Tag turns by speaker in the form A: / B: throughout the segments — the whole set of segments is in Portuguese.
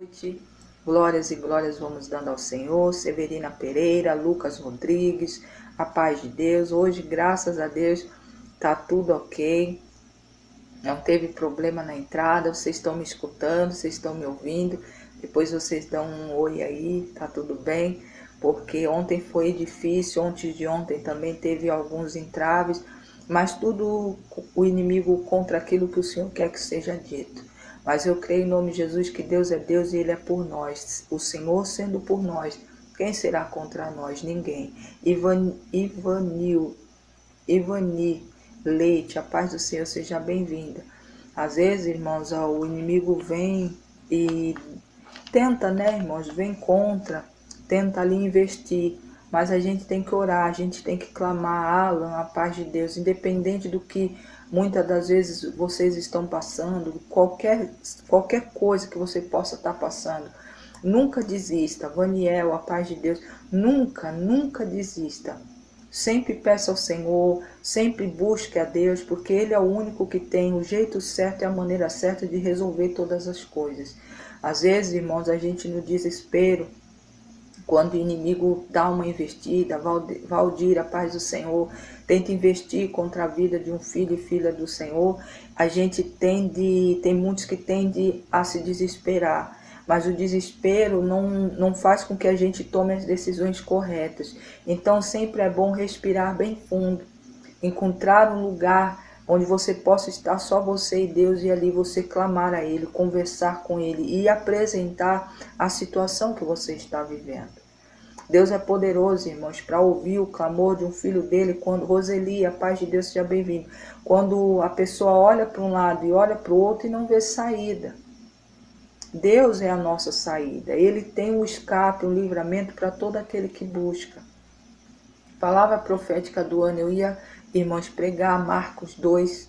A: Noite. Glórias e glórias vamos dando ao Senhor. Severina Pereira, Lucas Rodrigues, a paz de Deus. Hoje, graças a Deus, tá tudo ok. Não teve problema na entrada. Vocês estão me escutando, vocês estão me ouvindo. Depois vocês dão um oi aí, tá tudo bem. Porque ontem foi difícil, antes de ontem também teve alguns entraves. Mas tudo o inimigo contra aquilo que o Senhor quer que seja dito. Mas eu creio em nome de Jesus que Deus é Deus e Ele é por nós. O Senhor sendo por nós, quem será contra nós? Ninguém. Ivani Leite, a paz do Senhor, seja bem-vinda. Às vezes, irmãos, o inimigo vem e tenta, né, irmãos, vem contra, tenta ali investir. Mas a gente tem que orar, a gente tem que clamar, Alan, a paz de Deus, independente do que muitas das vezes vocês estão passando, qualquer coisa que você possa estar passando. Nunca desista, Vaniel, a paz de Deus, nunca desista. Sempre peça ao Senhor, sempre busque a Deus, porque Ele é o único que tem o jeito certo e a maneira certa de resolver todas as coisas. Às vezes, irmãos, a gente no desespero, quando o inimigo dá uma investida, Valdir, a paz do Senhor, tenta investir contra a vida de um filho e filha do Senhor, a gente tem muitos que tendem a se desesperar. Mas o desespero não faz com que a gente tome as decisões corretas. Então sempre é bom respirar bem fundo, encontrar um lugar onde você possa estar só você e Deus, e ali você clamar a Ele, conversar com Ele e apresentar a situação que você está vivendo. Deus é poderoso, irmãos, para ouvir o clamor de um filho dele. Quando Roseli, a paz de Deus, seja bem-vindo. Quando a pessoa olha para um lado e olha para o outro e não vê saída. Deus é a nossa saída. Ele tem um escape, um livramento para todo aquele que busca. Palavra profética do ano, eu ia, irmãos, pregar Marcos 2,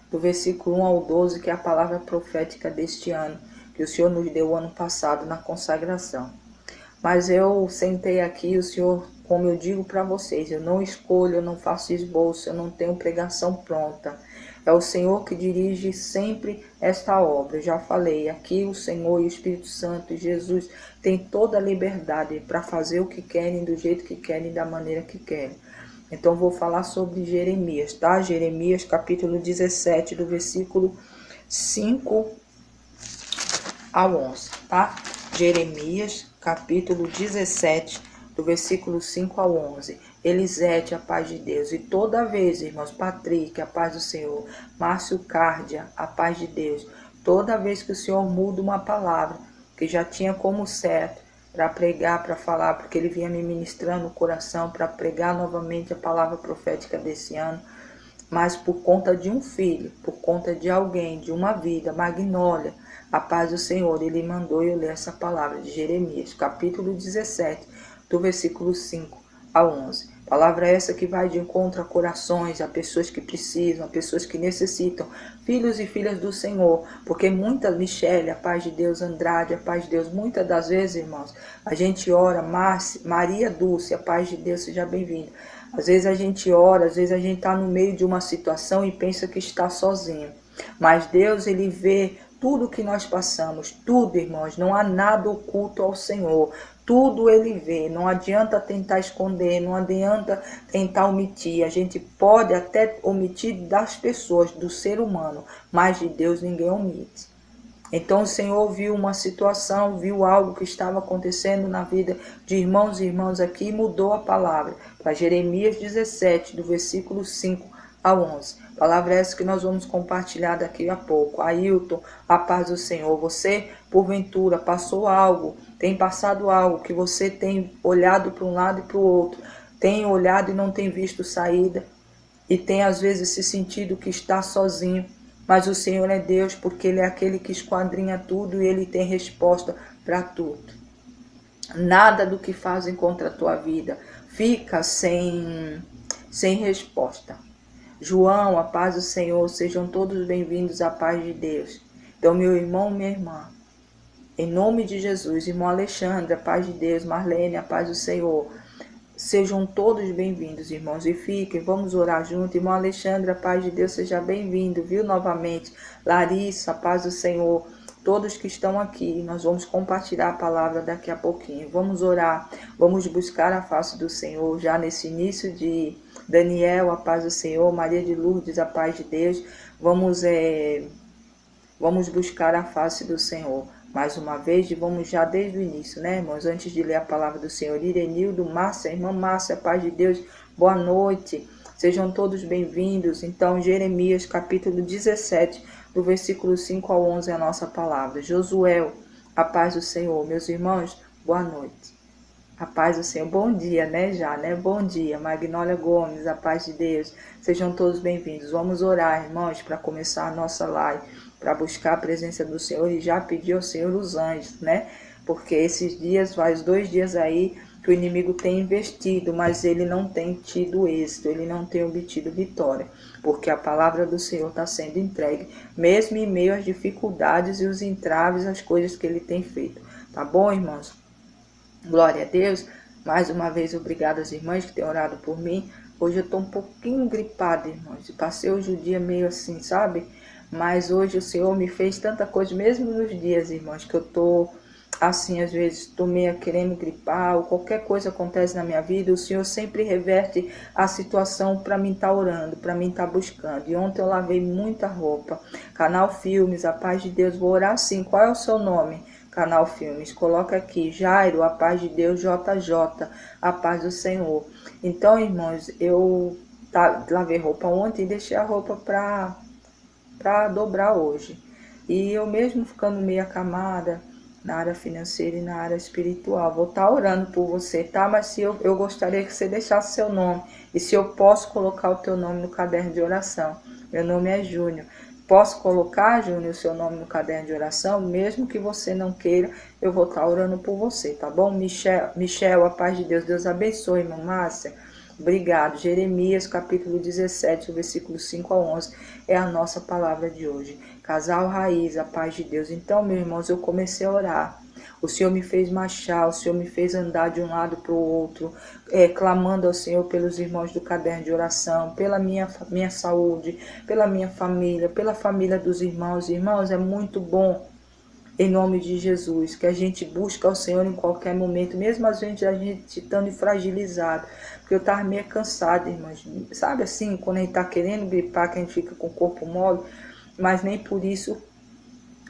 A: do versículo 1 ao 12, que é a palavra profética deste ano, que o Senhor nos deu ano passado na consagração. Mas eu sentei aqui, o Senhor, como eu digo para vocês, eu não escolho, eu não faço esboço, eu não tenho pregação pronta. É o Senhor que dirige sempre esta obra. Eu já falei, aqui o Senhor e o Espírito Santo e Jesus têm toda a liberdade para fazer o que querem, do jeito que querem, da maneira que querem. Então vou falar sobre Jeremias, tá? Jeremias capítulo 17, do versículo 5 ao 11, tá? Jeremias capítulo 17, do versículo 5 ao 11. Elisete, a paz de Deus. E toda vez, irmãos, Patrick, a paz do Senhor. Márcio Cárdia, a paz de Deus. Toda vez que o Senhor muda uma palavra, que já tinha como certo, para pregar, para falar, porque ele vinha me ministrando o coração para pregar novamente a palavra profética desse ano, mas por conta de um filho, por conta de alguém, de uma vida, Magnólia, a paz do Senhor, ele mandou eu ler essa palavra de Jeremias, capítulo 17, do versículo 5 a 11. Palavra essa que vai de encontro a corações, a pessoas que precisam, a pessoas que necessitam, filhos e filhas do Senhor, porque muitas, Michele, a paz de Deus, Andrade, a paz de Deus, muitas das vezes, irmãos, a gente ora, Maria Dulce, a paz de Deus, seja bem-vinda. Às vezes a gente ora, às vezes a gente está no meio de uma situação e pensa que está sozinho. Mas Deus, Ele vê tudo que nós passamos, tudo, irmãos, não há nada oculto ao Senhor. Tudo Ele vê, não adianta tentar esconder, não adianta tentar omitir. A gente pode até omitir das pessoas, do ser humano, mas de Deus ninguém omite. Então o Senhor viu uma situação, viu algo que estava acontecendo na vida de irmãos e irmãs aqui e mudou a palavra para Jeremias 17, do versículo 5 a 11. Palavra essa que nós vamos compartilhar daqui a pouco. Ailton, a paz do Senhor. Você, porventura, passou algo, tem passado algo que você tem olhado para um lado e para o outro, tem olhado e não tem visto saída, e tem às vezes se sentido que está sozinho. Mas o Senhor é Deus, porque Ele é aquele que esquadrinha tudo e Ele tem resposta para tudo. Nada do que fazem contra a tua vida fica sem resposta. João, a paz do Senhor, sejam todos bem-vindos à paz de Deus. Então, meu irmão, minha irmã, em nome de Jesus, irmão Alexandre, a paz de Deus, Marlene, a paz do Senhor, sejam todos bem-vindos, irmãos, e fiquem, vamos orar junto. Irmão Alexandre, a paz de Deus, seja bem-vindo, viu, novamente. Larissa, a paz do Senhor, todos que estão aqui. Nós vamos compartilhar a palavra daqui a pouquinho. Vamos orar, vamos buscar a face do Senhor já nesse início de Daniel, a paz do Senhor, Maria de Lourdes, a paz de Deus. Vamos buscar a face do Senhor. Mais uma vez, e vamos já desde o início, né, irmãos? Antes de ler a palavra do Senhor, Irenildo, Márcia, irmã Márcia, paz de Deus, boa noite. Sejam todos bem-vindos. Então, Jeremias, capítulo 17, do versículo 5 ao 11, é a nossa palavra. Josué, a paz do Senhor. Meus irmãos, boa noite. A paz do Senhor. Bom dia, né, já, né? Bom dia. Magnólia Gomes, a paz de Deus. Sejam todos bem-vindos. Vamos orar, irmãos, para começar a nossa live, para buscar a presença do Senhor e já pedir ao Senhor os anjos, né? Porque esses dias, faz 2 dias aí, que o inimigo tem investido, mas ele não tem tido êxito, ele não tem obtido vitória, porque a palavra do Senhor está sendo entregue, mesmo em meio às dificuldades e os entraves, as coisas que ele tem feito. Tá bom, irmãos? Glória a Deus. Mais uma vez, obrigado às irmãs que têm orado por mim. Hoje eu estou um pouquinho gripada, irmãos, e passei hoje o dia meio assim, sabe? Mas hoje o Senhor me fez tanta coisa, mesmo nos dias, irmãos, que eu estou assim, às vezes estou meio querendo gripar, ou qualquer coisa acontece na minha vida, o Senhor sempre reverte a situação para mim estar orando, para mim estar buscando. E ontem eu lavei muita roupa. Canal Filmes, a paz de Deus, vou orar sim. Qual é o seu nome? Canal Filmes, coloca aqui, Jairo, a paz de Deus, JJ, a paz do Senhor. Então, irmãos, eu lavei roupa ontem e deixei a roupa para dobrar hoje. E eu mesmo ficando meio acamada na área financeira e na área espiritual, vou estar orando por você, tá? Mas se eu gostaria que você deixasse seu nome, e se eu posso colocar o teu nome no caderno de oração. Meu nome é Júnior. Posso colocar, Júnior, o seu nome no caderno de oração? Mesmo que você não queira, eu vou estar orando por você, tá bom? Michel, a paz de Deus. Deus abençoe, irmã Márcia. Obrigado. Jeremias, capítulo 17, versículo 5 a 11, é a nossa palavra de hoje. Casal Raiz, a paz de Deus. Então, meus irmãos, eu comecei a orar. O Senhor me fez marchar, o Senhor me fez andar de um lado para o outro, clamando ao Senhor pelos irmãos do caderno de oração, pela minha saúde, pela minha família, pela família dos irmãos. Irmãos, é muito bom, em nome de Jesus, que a gente busca ao Senhor em qualquer momento, mesmo às vezes a gente estando fragilizado, porque eu estava meio cansada, irmãos, sabe assim, quando a gente está querendo gripar, que a gente fica com o corpo mole, mas nem por isso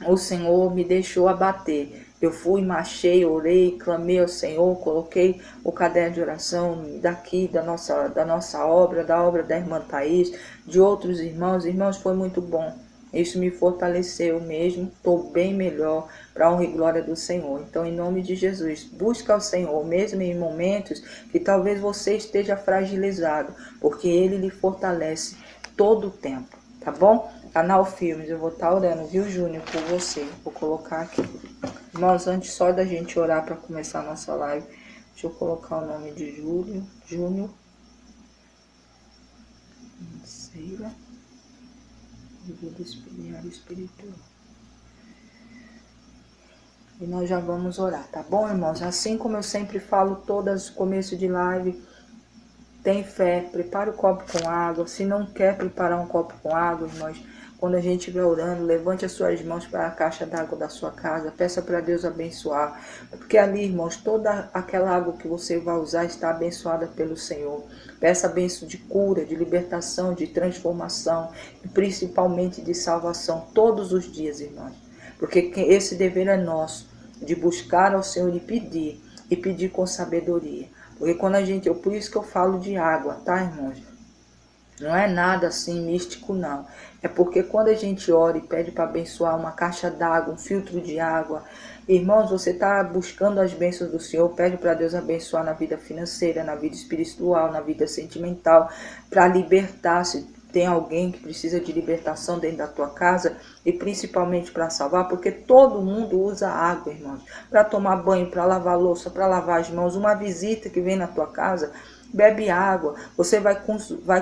A: o Senhor me deixou abater. Eu fui, marchei, orei, clamei ao Senhor, coloquei o caderno de oração daqui, da nossa obra, da obra da irmã Thaís, de outros irmãos. Irmãos, foi muito bom. Isso me fortaleceu mesmo, estou bem melhor, para a honra e glória do Senhor. Então, em nome de Jesus, busca o Senhor, mesmo em momentos que talvez você esteja fragilizado, porque Ele lhe fortalece todo o tempo, tá bom? Canal Filmes, eu vou estar orando, viu, Júnior, por você. Vou colocar aqui. Irmãos, antes só da gente orar para começar a nossa live, deixa eu colocar o nome de Júnior. Vida espiritual. E nós já vamos orar, tá bom, irmãos? Assim como eu sempre falo, todas começo de live, tem fé, prepara o copo com água. Se não quer preparar um copo com água, irmãos, quando a gente estiver orando, levante as suas mãos para a caixa d'água da sua casa, peça para Deus abençoar, porque ali, irmãos, toda aquela água que você vai usar está abençoada pelo Senhor. Peça a bênção de cura, de libertação, de transformação e principalmente de salvação todos os dias, irmãos, porque esse dever é nosso, de buscar ao Senhor e pedir com sabedoria. Porque quando a gente, por isso que eu falo de água, tá, irmãos? Não é nada assim místico, não. É porque quando a gente ora e pede para abençoar uma caixa d'água, um filtro de água, irmãos, você está buscando as bênçãos do Senhor, pede para Deus abençoar na vida financeira, na vida espiritual, na vida sentimental, para libertar, se tem alguém que precisa de libertação dentro da tua casa, e principalmente para salvar, porque todo mundo usa água, irmãos, para tomar banho, para lavar louça, para lavar as mãos. Uma visita que vem na tua casa, bebe água, você vai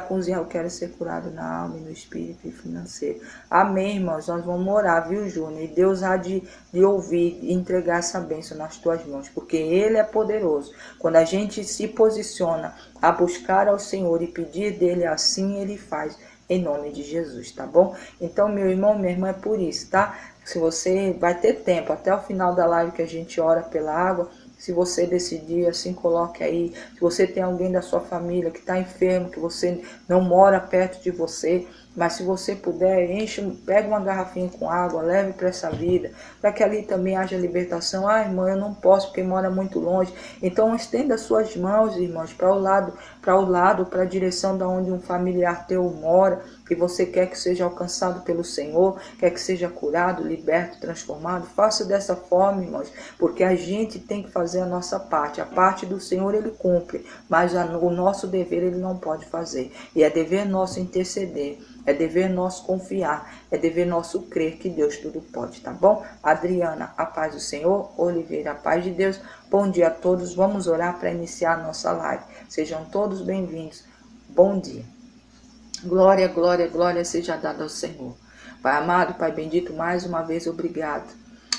A: cozinhar. Eu quero ser curado na alma e no espírito e financeiro. Amém, irmãos? Nós vamos orar, viu, Júnior? E Deus há de ouvir e entregar essa bênção nas tuas mãos, porque Ele é poderoso. Quando a gente se posiciona a buscar ao Senhor e pedir dEle, assim Ele faz, em nome de Jesus, tá bom? Então, meu irmão, minha irmã, é por isso, tá? Se você vai ter tempo até o final da live que a gente ora pela água, se você decidir, assim, coloque aí. Se você tem alguém da sua família que está enfermo, que você não mora perto de você, mas se você puder, pega uma garrafinha com água, leve para essa vida, para que ali também haja libertação. Ah, irmã, eu não posso porque mora muito longe. Então estenda suas mãos, irmãos, para o lado, para a direção da onde um familiar teu mora, que você quer que seja alcançado pelo Senhor, quer que seja curado, liberto, transformado. Faça dessa forma, irmãos, porque a gente tem que fazer a nossa parte. A parte do Senhor ele cumpre, mas o nosso dever ele não pode fazer. E é dever nosso interceder. É dever nosso confiar, é dever nosso crer que Deus tudo pode, tá bom? Adriana, a paz do Senhor. Oliveira, a paz de Deus. Bom dia a todos. Vamos orar para iniciar a nossa live. Sejam todos bem-vindos. Bom dia. Glória, glória, glória seja dada ao Senhor. Pai amado, Pai bendito, mais uma vez obrigado.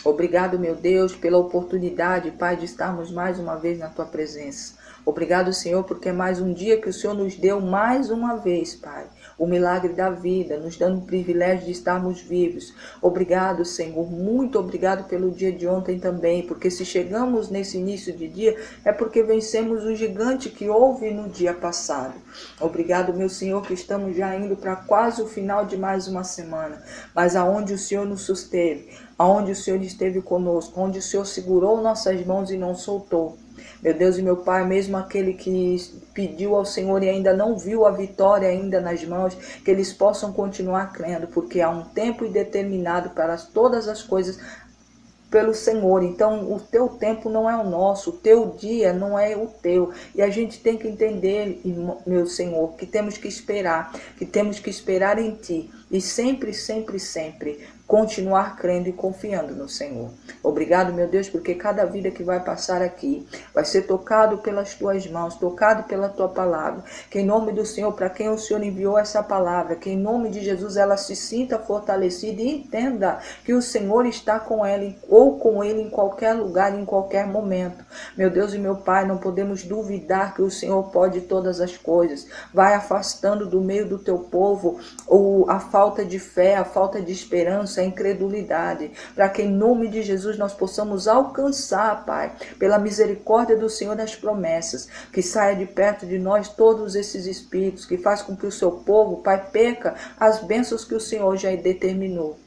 A: Obrigado, meu Deus, pela oportunidade, Pai, de estarmos mais uma vez na Tua presença. Obrigado, Senhor, porque é mais um dia que o Senhor nos deu mais uma vez, Pai. O milagre da vida, nos dando o privilégio de estarmos vivos. Obrigado, Senhor, muito obrigado pelo dia de ontem também, porque se chegamos nesse início de dia, é porque vencemos o gigante que houve no dia passado. Obrigado, meu Senhor, que estamos já indo para quase o final de mais uma semana, mas aonde o Senhor nos susteve, aonde o Senhor esteve conosco, onde o Senhor segurou nossas mãos e não soltou. Meu Deus e meu Pai, mesmo aquele que pediu ao Senhor e ainda não viu a vitória ainda nas mãos, que eles possam continuar crendo, porque há um tempo determinado para todas as coisas pelo Senhor. Então o teu tempo não é o nosso, o teu dia não é o teu, e a gente tem que entender, meu Senhor, que temos que esperar em Ti, e sempre, sempre, sempre continuar crendo e confiando no Senhor. Obrigado, meu Deus, porque cada vida que vai passar aqui vai ser tocado pelas Tuas mãos, tocado pela Tua palavra. Que em nome do Senhor, para quem o Senhor enviou essa palavra, que em nome de Jesus ela se sinta fortalecida e entenda que o Senhor está com ela ou com ele em qualquer lugar, em qualquer momento. Meu Deus e meu Pai, não podemos duvidar que o Senhor pode todas as coisas. Vai afastando do meio do Teu povo a falta de fé, a falta de esperança, a incredulidade, para que em nome de Jesus nós possamos alcançar, Pai, pela misericórdia do Senhor das promessas, que saia de perto de nós todos esses espíritos, que faz com que o Seu povo, Pai, perca as bênçãos que o Senhor já determinou.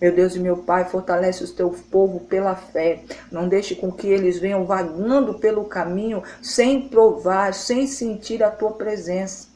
A: Meu Deus e meu Pai, fortalece o Teu povo pela fé. Não deixe com que eles venham vagando pelo caminho sem provar, sem sentir a Tua presença.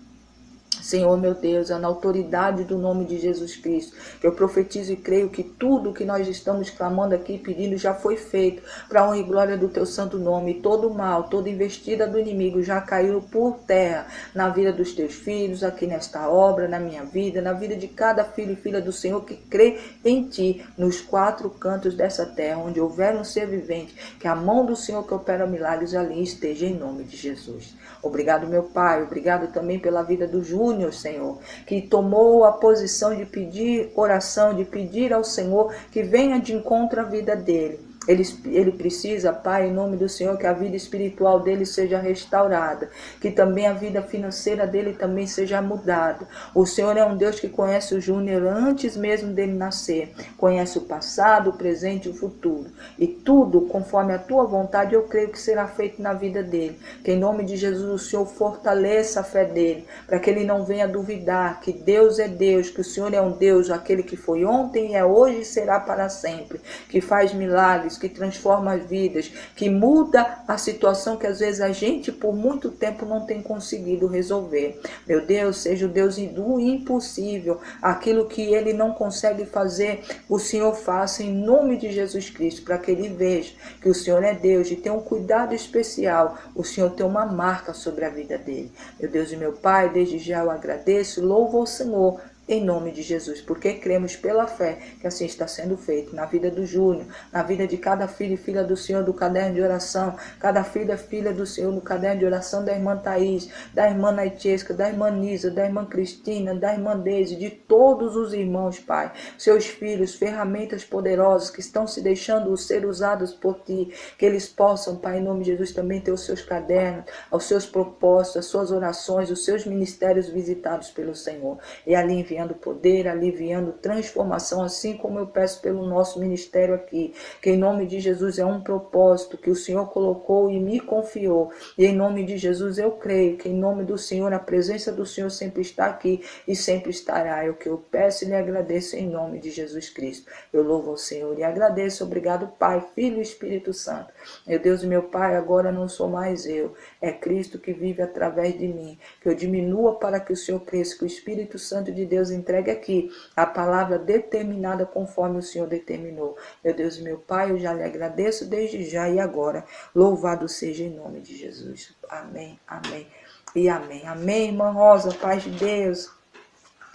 A: Senhor, meu Deus, é na autoridade do nome de Jesus Cristo, que eu profetizo e creio que tudo que nós estamos clamando aqui, pedindo, já foi feito, para a honra e glória do Teu santo nome. E todo mal, toda investida do inimigo já caiu por terra, na vida dos Teus filhos, aqui nesta obra, na minha vida, na vida de cada filho e filha do Senhor que crê em Ti, nos quatro cantos dessa terra, onde houver um ser vivente, que a mão do Senhor que opera milagres ali esteja em nome de Jesus. Obrigado, meu Pai, obrigado também pela vida do Júnior, Senhor, que tomou a posição de pedir oração, de pedir ao Senhor que venha de encontro à vida dele. Ele precisa, Pai, em nome do Senhor, que a vida espiritual dele seja restaurada, que também a vida financeira dele também seja mudada. O Senhor é um Deus que conhece o Júnior antes mesmo dele nascer, conhece o passado, o presente e o futuro, e tudo conforme a Tua vontade eu creio que será feito na vida dele. Que em nome de Jesus o Senhor fortaleça a fé dele, para que ele não venha duvidar que Deus é Deus, que o Senhor é um Deus, aquele que foi ontem, é hoje e será para sempre, que faz milagres, que transforma as vidas, que muda a situação que às vezes a gente por muito tempo não tem conseguido resolver. Meu Deus, seja o Deus do impossível, aquilo que ele não consegue fazer, o Senhor faça em nome de Jesus Cristo, para que ele veja que o Senhor é Deus e tem um cuidado especial, o Senhor tem uma marca sobre a vida dele. Meu Deus e meu Pai, desde já eu agradeço, louvo ao Senhor, em nome de Jesus, porque cremos pela fé que assim está sendo feito na vida do Júnior, na vida de cada filho e filha do Senhor do caderno de oração, cada filha e filha do Senhor no caderno de oração da irmã Thaís, da irmã Naitiesca, da irmã Nisa, da irmã Cristina, da irmã Deise, de todos os irmãos, Pai, seus filhos, ferramentas poderosas que estão se deixando ser usados por Ti, que eles possam, Pai, em nome de Jesus, também ter os seus cadernos, os seus propósitos, as suas orações, os seus ministérios visitados pelo Senhor, e ali enviar enviando poder, aliviando transformação, assim como eu peço pelo nosso ministério aqui, que em nome de Jesus é um propósito que o Senhor colocou e me confiou, e em nome de Jesus eu creio que em nome do Senhor, a presença do Senhor sempre está aqui e sempre estará. É o que eu peço e lhe agradeço em nome de Jesus Cristo. Eu louvo ao Senhor e agradeço. Obrigado, Pai, Filho e Espírito Santo. Meu Deus e meu Pai, agora não sou mais eu, é Cristo que vive através de mim. Que eu diminua para que o Senhor cresça, que o Espírito Santo de Deus entregue aqui a palavra determinada conforme o Senhor determinou. Meu Deus e meu Pai, eu já lhe agradeço desde já e agora. Louvado seja em nome de Jesus. Amém, amém e amém. Amém, irmã Rosa, paz de Deus.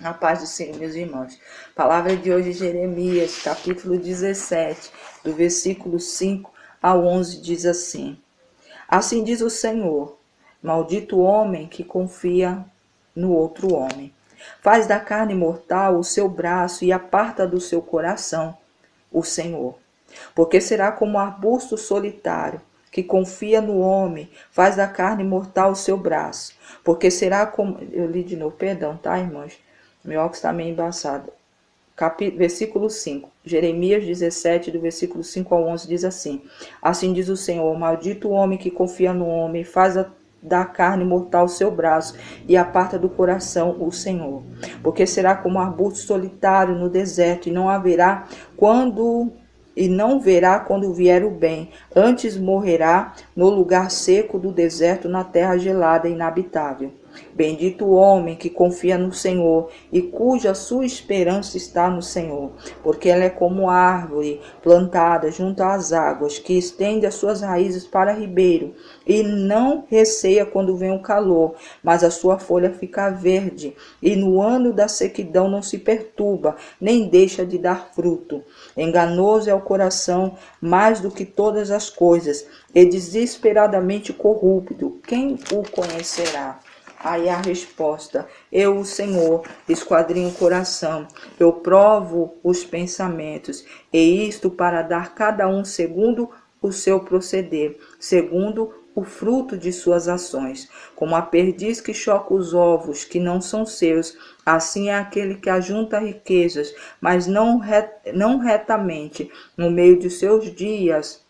A: A paz do Senhor, meus irmãos. Palavra de hoje, Jeremias, capítulo 17, do versículo 5 ao 11, diz assim: Assim diz o Senhor, maldito o homem que confia no outro homem. Faz da carne mortal o seu braço e aparta do seu coração o Senhor. Porque será como arbusto solitário, que confia no homem, faz da carne mortal o seu braço. Porque será como... Eu li de novo, perdão, tá, irmãos? Meu óculos está meio embaçado. Versículo 5. Jeremias 17, do versículo 5 ao 11, diz assim: Assim diz o Senhor, maldito o homem que confia no homem, faz da carne mortal o seu braço e aparta do coração o Senhor. Porque será como arbusto solitário no deserto e não verá quando vier o bem, antes morrerá no lugar seco do deserto, na terra gelada e inabitável. Bendito o homem que confia no Senhor e cuja sua esperança está no Senhor, porque ela é como árvore plantada junto às águas, que estende as suas raízes para ribeiro e não receia quando vem o calor, mas a sua folha fica verde e no ano da sequidão não se perturba, nem deixa de dar fruto. Enganoso é o coração mais do que todas as coisas e desesperadamente corrupto. Quem o conhecerá? Aí a resposta: eu, o Senhor, esquadrinho o coração, eu provo os pensamentos, e isto para dar cada um segundo o seu proceder, segundo o fruto de suas ações. Como a perdiz que choca os ovos que não são seus, assim é aquele que ajunta riquezas, mas não retamente, no meio de seus dias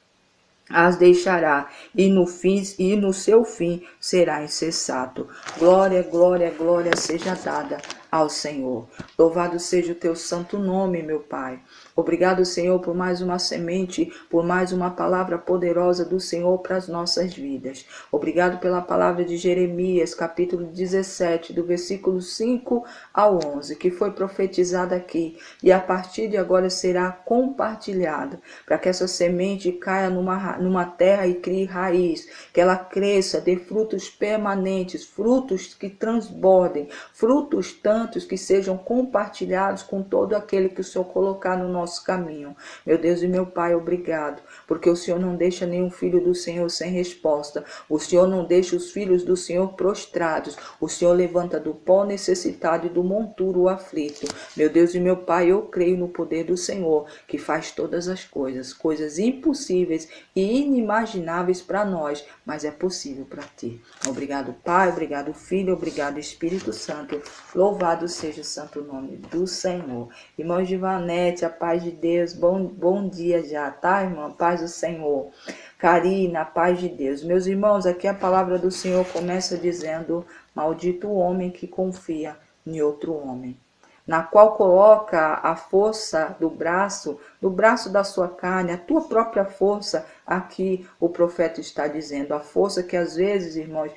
A: as deixará, e no seu fim será insensato. Glória, glória, glória seja dada ao Senhor. Louvado seja o teu santo nome, meu Pai. Obrigado, Senhor, por mais uma semente, por mais uma palavra poderosa do Senhor para as nossas vidas. Obrigado pela palavra de Jeremias, capítulo 17, do versículo 5 ao 11, que foi profetizada aqui e a partir de agora será compartilhada, para que essa semente caia numa terra e crie raiz, que ela cresça, dê frutos permanentes, frutos que transbordem, frutos tantos que sejam compartilhados com todo aquele que o Senhor colocar no nosso caminho. Meu Deus e meu Pai, obrigado, porque o Senhor não deixa nenhum filho do Senhor sem resposta. O Senhor não deixa os filhos do Senhor prostrados. O Senhor levanta do pó necessitado e do monturo aflito. Meu Deus e meu Pai, eu creio no poder do Senhor, que faz todas as coisas, coisas impossíveis e inimagináveis para nós, mas é possível para ti. Obrigado, Pai, obrigado, Filho, obrigado, Espírito Santo. Louvado seja o santo nome do Senhor. Irmão Givanete, a paz de Deus, bom dia já, tá, irmã? Paz do Senhor. Karina, a paz de Deus. Meus irmãos, aqui a palavra do Senhor começa dizendo: maldito o homem que confia em outro homem, na qual coloca a força do braço, no braço da sua carne, a tua própria força. Aqui o profeta está dizendo, a força que às vezes, irmãos,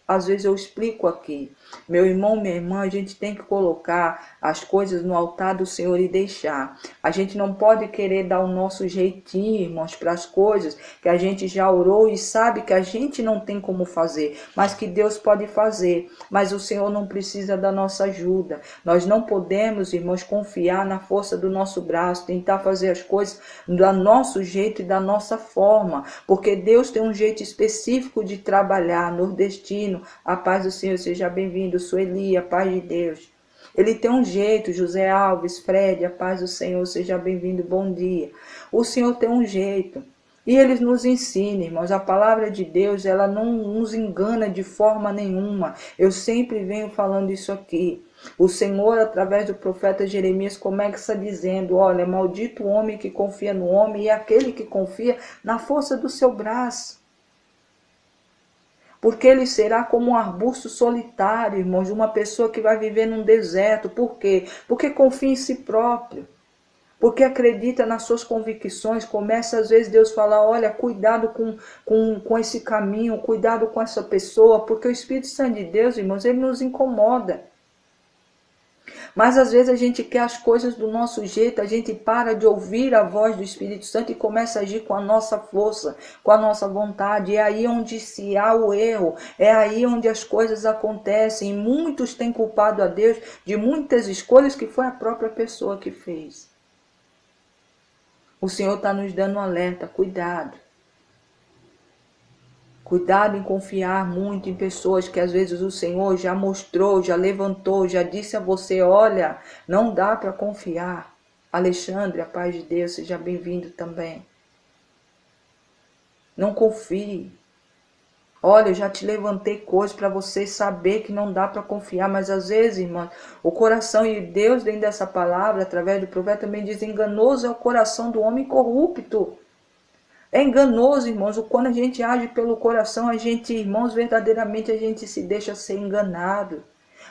A: às vezes eu explico aqui. Meu irmão, minha irmã, a gente tem que colocar as coisas no altar do Senhor e deixar. A gente não pode querer dar o nosso jeitinho, irmãos, para as coisas que a gente já orou e sabe que a gente não tem como fazer, mas que Deus pode fazer. Mas o Senhor não precisa da nossa ajuda. Nós não podemos, irmãos, confiar na força do nosso braço, tentar fazer as coisas do nosso jeito e da nossa forma, porque Deus tem um jeito específico de trabalhar, nordestino. A paz do Senhor, seja bem-vindo. Sueli, a paz de Deus. Ele tem um jeito. José Alves, Fred, a paz do Senhor, seja bem-vindo, bom dia. O Senhor tem um jeito. E Ele nos ensina, irmãos, a palavra de Deus, ela não nos engana de forma nenhuma. Eu sempre venho falando isso aqui. O Senhor, através do profeta Jeremias, começa dizendo, olha, maldito o homem que confia no homem e aquele que confia na força do seu braço. Porque ele será como um arbusto solitário, irmãos, uma pessoa que vai viver num deserto. Por quê? Porque confia em si próprio. Porque acredita nas suas convicções. Começa às vezes Deus falar, olha, cuidado com esse caminho, cuidado com essa pessoa, porque o Espírito Santo de Deus, irmãos, ele nos incomoda. Mas às vezes a gente quer as coisas do nosso jeito, a gente para de ouvir a voz do Espírito Santo e começa a agir com a nossa força, com a nossa vontade. É aí onde se há o erro, é aí onde as coisas acontecem. E muitos têm culpado a Deus de muitas escolhas que foi a própria pessoa que fez. O Senhor está nos dando um alerta, cuidado. Cuidado em confiar muito em pessoas que às vezes o Senhor já mostrou, já levantou, já disse a você, olha, não dá para confiar. Alexandre, a paz de Deus, seja bem-vindo também. Não confie. Olha, eu já te levantei coisas para você saber que não dá para confiar, mas às vezes, irmão, o coração, e Deus dentro dessa palavra, através do profeta, também diz, enganoso é o coração do homem corrupto. É enganoso, irmãos, quando a gente age pelo coração, a gente, irmãos, verdadeiramente a gente se deixa ser enganado.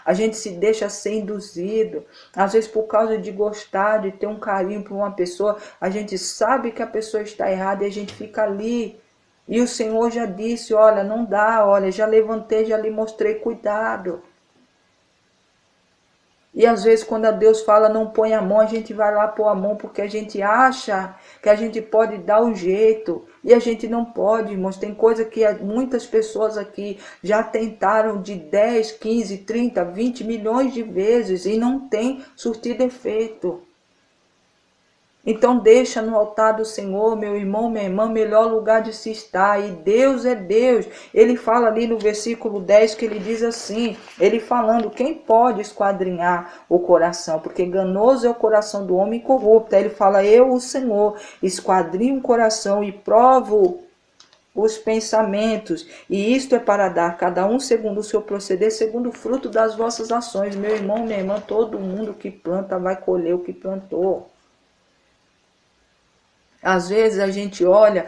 A: A gente se deixa ser induzido. Às vezes por causa de gostar, de ter um carinho por uma pessoa, a gente sabe que a pessoa está errada e a gente fica ali. E o Senhor já disse, olha, não dá, olha, já levantei, já lhe mostrei, cuidado. E às vezes quando a Deus fala não põe a mão, a gente vai lá pôr a mão porque a gente acha que a gente pode dar um jeito. E a gente não pode, irmãos. Tem coisa que muitas pessoas aqui já tentaram de 10, 15, 30, 20 milhões de vezes e não tem surtido efeito. Então deixa no altar do Senhor, meu irmão, minha irmã, melhor lugar de se estar. E Deus é Deus. Ele fala ali no versículo 10 que ele diz assim, ele falando, quem pode esquadrinhar o coração? Porque enganoso é o coração do homem corrupto. Aí ele fala, eu, o Senhor, esquadrinho o coração e provo os pensamentos. E isto é para dar cada um segundo o seu proceder, segundo o fruto das vossas ações. Meu irmão, minha irmã, todo mundo que planta vai colher o que plantou. Às vezes a gente olha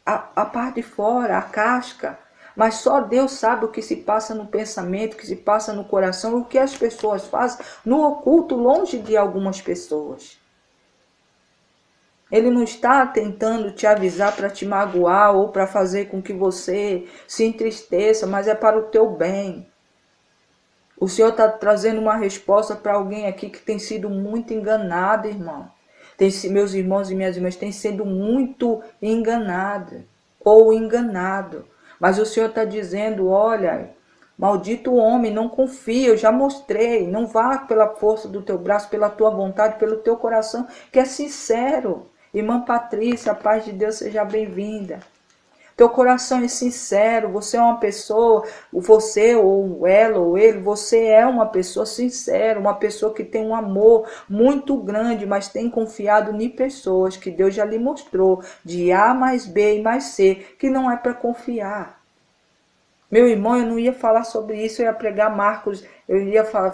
A: a parte de fora, a casca, mas só Deus sabe o que se passa no pensamento, o que se passa no coração, o que as pessoas fazem no oculto, longe de algumas pessoas. Ele não está tentando te avisar para te magoar ou para fazer com que você se entristeça, mas é para o teu bem. O Senhor está trazendo uma resposta para alguém aqui que tem sido muito enganado, irmão. Meus irmãos e minhas irmãs têm sido muito enganados ou enganado. Mas o Senhor está dizendo, olha, maldito homem, não confia, eu já mostrei. Não vá pela força do teu braço, pela tua vontade, pelo teu coração, que é sincero. Irmã Patrícia, a paz de Deus seja bem-vinda. Teu coração é sincero, você é uma pessoa, você ou ela ou ele, você é uma pessoa sincera, uma pessoa que tem um amor muito grande, mas tem confiado em pessoas que Deus já lhe mostrou, de A mais B e mais C, que não é para confiar. Meu irmão, eu não ia falar sobre isso, eu ia pregar Marcos,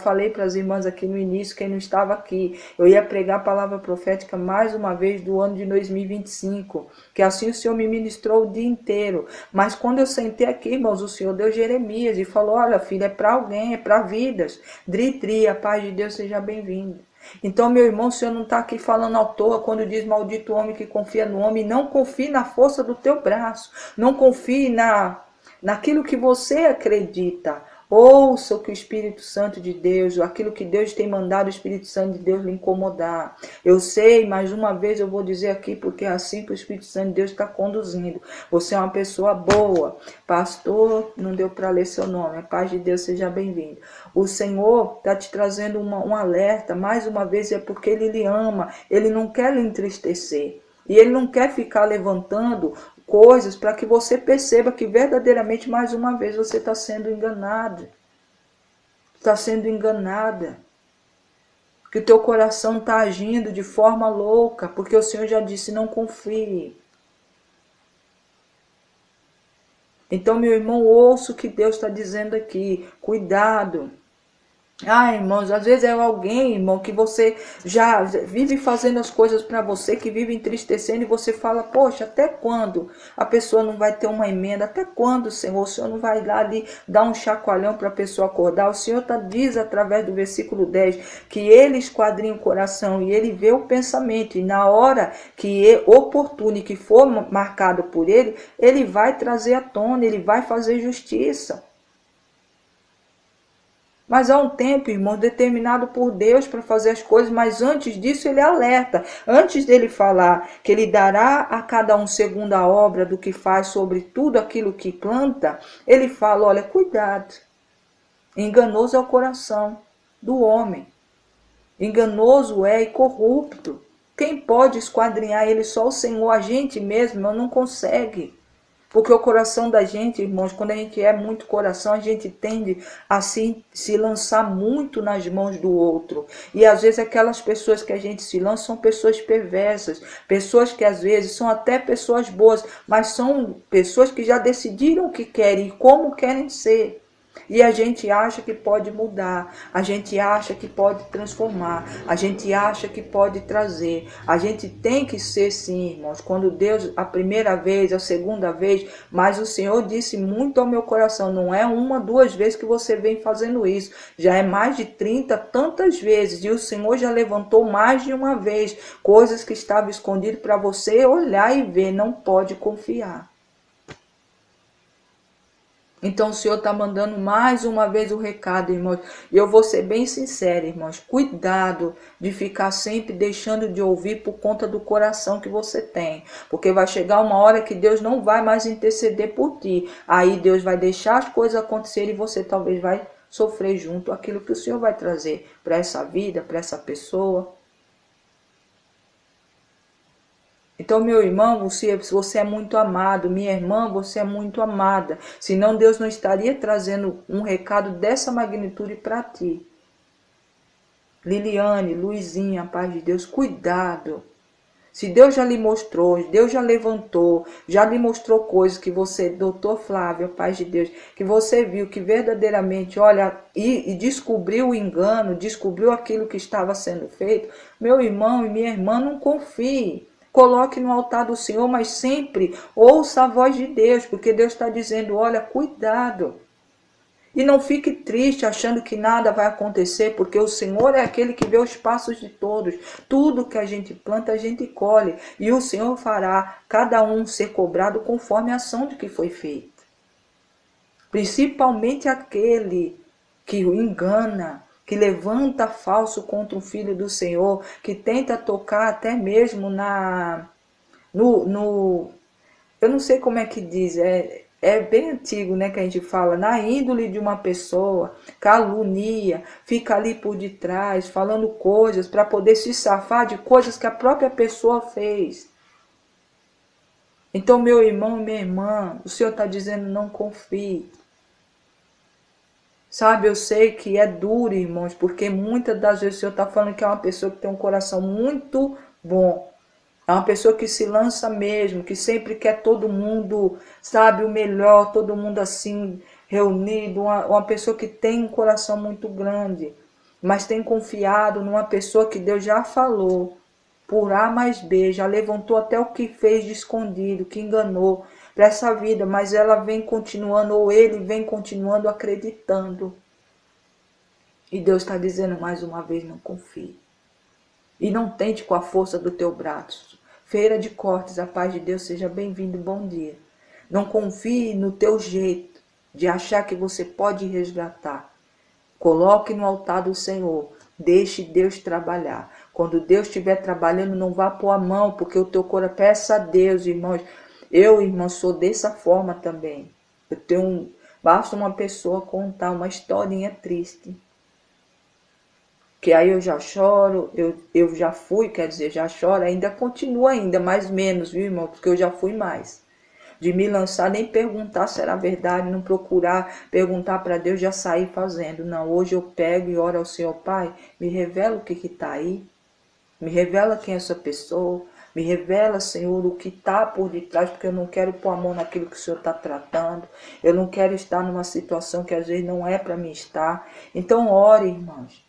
A: falei para as irmãs aqui no início, quem não estava aqui, eu ia pregar a palavra profética mais uma vez do ano de 2025, que assim o Senhor me ministrou o dia inteiro, mas quando eu sentei aqui, irmãos, o Senhor deu Jeremias e falou, olha filha, é para alguém, é para vidas, Dri, a paz de Deus seja bem-vindo. Então, meu irmão, o Senhor não está aqui falando à toa quando diz maldito homem que confia no homem, não confie na força do teu braço, não confie naquilo que você acredita. Ouça o que o Espírito Santo de Deus, aquilo que Deus tem mandado o Espírito Santo de Deus lhe incomodar. Eu sei, mais uma vez eu vou dizer aqui, porque é assim que o Espírito Santo de Deus está conduzindo. Você é uma pessoa boa. Pastor, não deu para ler seu nome. A paz de Deus seja bem-vindo. O Senhor está te trazendo um alerta, mais uma vez, é porque Ele lhe ama. Ele não quer lhe entristecer. E Ele não quer ficar levantando coisas para que você perceba que verdadeiramente, mais uma vez, você está sendo enganado. Está sendo enganada. Que o teu coração está agindo de forma louca, porque o Senhor já disse, não confie. Então, meu irmão, ouça o que Deus está dizendo aqui. Cuidado. Ah, irmãos, às vezes é alguém, irmão, que você já vive fazendo as coisas para você, que vive entristecendo, e você fala, poxa, até quando a pessoa não vai ter uma emenda? Até quando, Senhor? O Senhor não vai lá ali dar um chacoalhão para a pessoa acordar? O Senhor diz através do versículo 10 que ele esquadrinha o coração e ele vê o pensamento, e na hora que é oportuno e que for marcado por ele, ele vai trazer à tona, ele vai fazer justiça. Mas há um tempo, irmão, determinado por Deus para fazer as coisas, mas antes disso ele alerta. Antes dele falar que ele dará a cada um segundo a obra do que faz sobre tudo aquilo que planta, ele fala, olha, cuidado. Enganoso é o coração do homem. Enganoso é e corrupto. Quem pode esquadrinhar ele? Só o Senhor. A gente mesmo não consegue. Porque o coração da gente, irmãos, quando a gente é muito coração, a gente tende a se lançar muito nas mãos do outro. E às vezes aquelas pessoas que a gente se lança são pessoas perversas, pessoas que às vezes são até pessoas boas, mas são pessoas que já decidiram o que querem e como querem ser. E a gente acha que pode mudar, a gente acha que pode transformar, a gente acha que pode trazer. A gente tem que ser sim, irmãos. Quando Deus, a primeira vez, a segunda vez, mas o Senhor disse muito ao meu coração, não é uma, duas vezes que você vem fazendo isso. Já é mais de 30, tantas vezes. E o Senhor já levantou mais de uma vez coisas que estavam escondidas para você olhar e ver. Não pode confiar. Então o Senhor está mandando mais uma vez o recado, irmãos. E eu vou ser bem sincera, irmãos. Cuidado de ficar sempre deixando de ouvir por conta do coração que você tem. Porque vai chegar uma hora que Deus não vai mais interceder por ti. Aí Deus vai deixar as coisas acontecerem e você talvez vai sofrer junto aquilo que o Senhor vai trazer para essa vida, para essa pessoa. Então, meu irmão, você é muito amado. Minha irmã, você é muito amada. Senão Deus não estaria trazendo um recado dessa magnitude para ti. Liliane, Luizinha, paz de Deus, cuidado. Se Deus já lhe mostrou, Deus já levantou, já lhe mostrou coisas que você, doutor Flávio, paz de Deus, que você viu que verdadeiramente, olha, e descobriu o engano, descobriu aquilo que estava sendo feito, meu irmão e minha irmã, não confie. Coloque no altar do Senhor, mas sempre ouça a voz de Deus, porque Deus está dizendo, olha, cuidado. E não fique triste achando que nada vai acontecer, porque o Senhor é aquele que vê os passos de todos. Tudo que a gente planta, a gente colhe. E o Senhor fará cada um ser cobrado conforme a ação de que foi feita. Principalmente aquele que o engana, que levanta falso contra o Filho do Senhor, que tenta tocar até mesmo eu não sei como é que diz, é bem antigo, né, que a gente fala, na índole de uma pessoa, calunia, fica ali por detrás, falando coisas para poder se safar de coisas que a própria pessoa fez. Então, meu irmão e minha irmã, o Senhor está dizendo, não confie. Sabe, eu sei que é duro, irmãos, porque muitas das vezes o Senhor está falando que é uma pessoa que tem um coração muito bom. É uma pessoa que se lança mesmo, que sempre quer todo mundo, sabe, o melhor, todo mundo assim, reunido. Uma pessoa que tem um coração muito grande, mas tem confiado numa pessoa que Deus já falou, por A mais B, já levantou até o que fez de escondido, que enganou para essa vida, mas ela vem continuando, ou ele vem continuando acreditando. E Deus está dizendo mais uma vez, não confie. E não tente com a força do teu braço. Feira de Cortes, a paz de Deus, seja bem-vindo, bom dia. Não confie no teu jeito de achar que você pode resgatar. Coloque no altar do Senhor. Deixe Deus trabalhar. Quando Deus estiver trabalhando, não vá pôr a mão, porque o teu coração, peça a Deus, irmãos. Eu, irmão, sou dessa forma também. Basta uma pessoa contar uma historinha triste, que aí eu já choro, eu já fui, quer dizer, já choro, ainda continua ainda, mais menos, viu, irmão, porque eu já fui mais. De me lançar, nem perguntar se era verdade, não procurar perguntar para Deus, já sair fazendo. Não, hoje eu pego e oro ao Senhor, Pai, me revela o que está aí, me revela quem é essa pessoa, Me revela, Senhor, o que está por detrás, porque eu não quero pôr a mão naquilo que o Senhor está tratando. Eu não quero estar numa situação que às vezes não é para mim estar. Então ore, irmãos.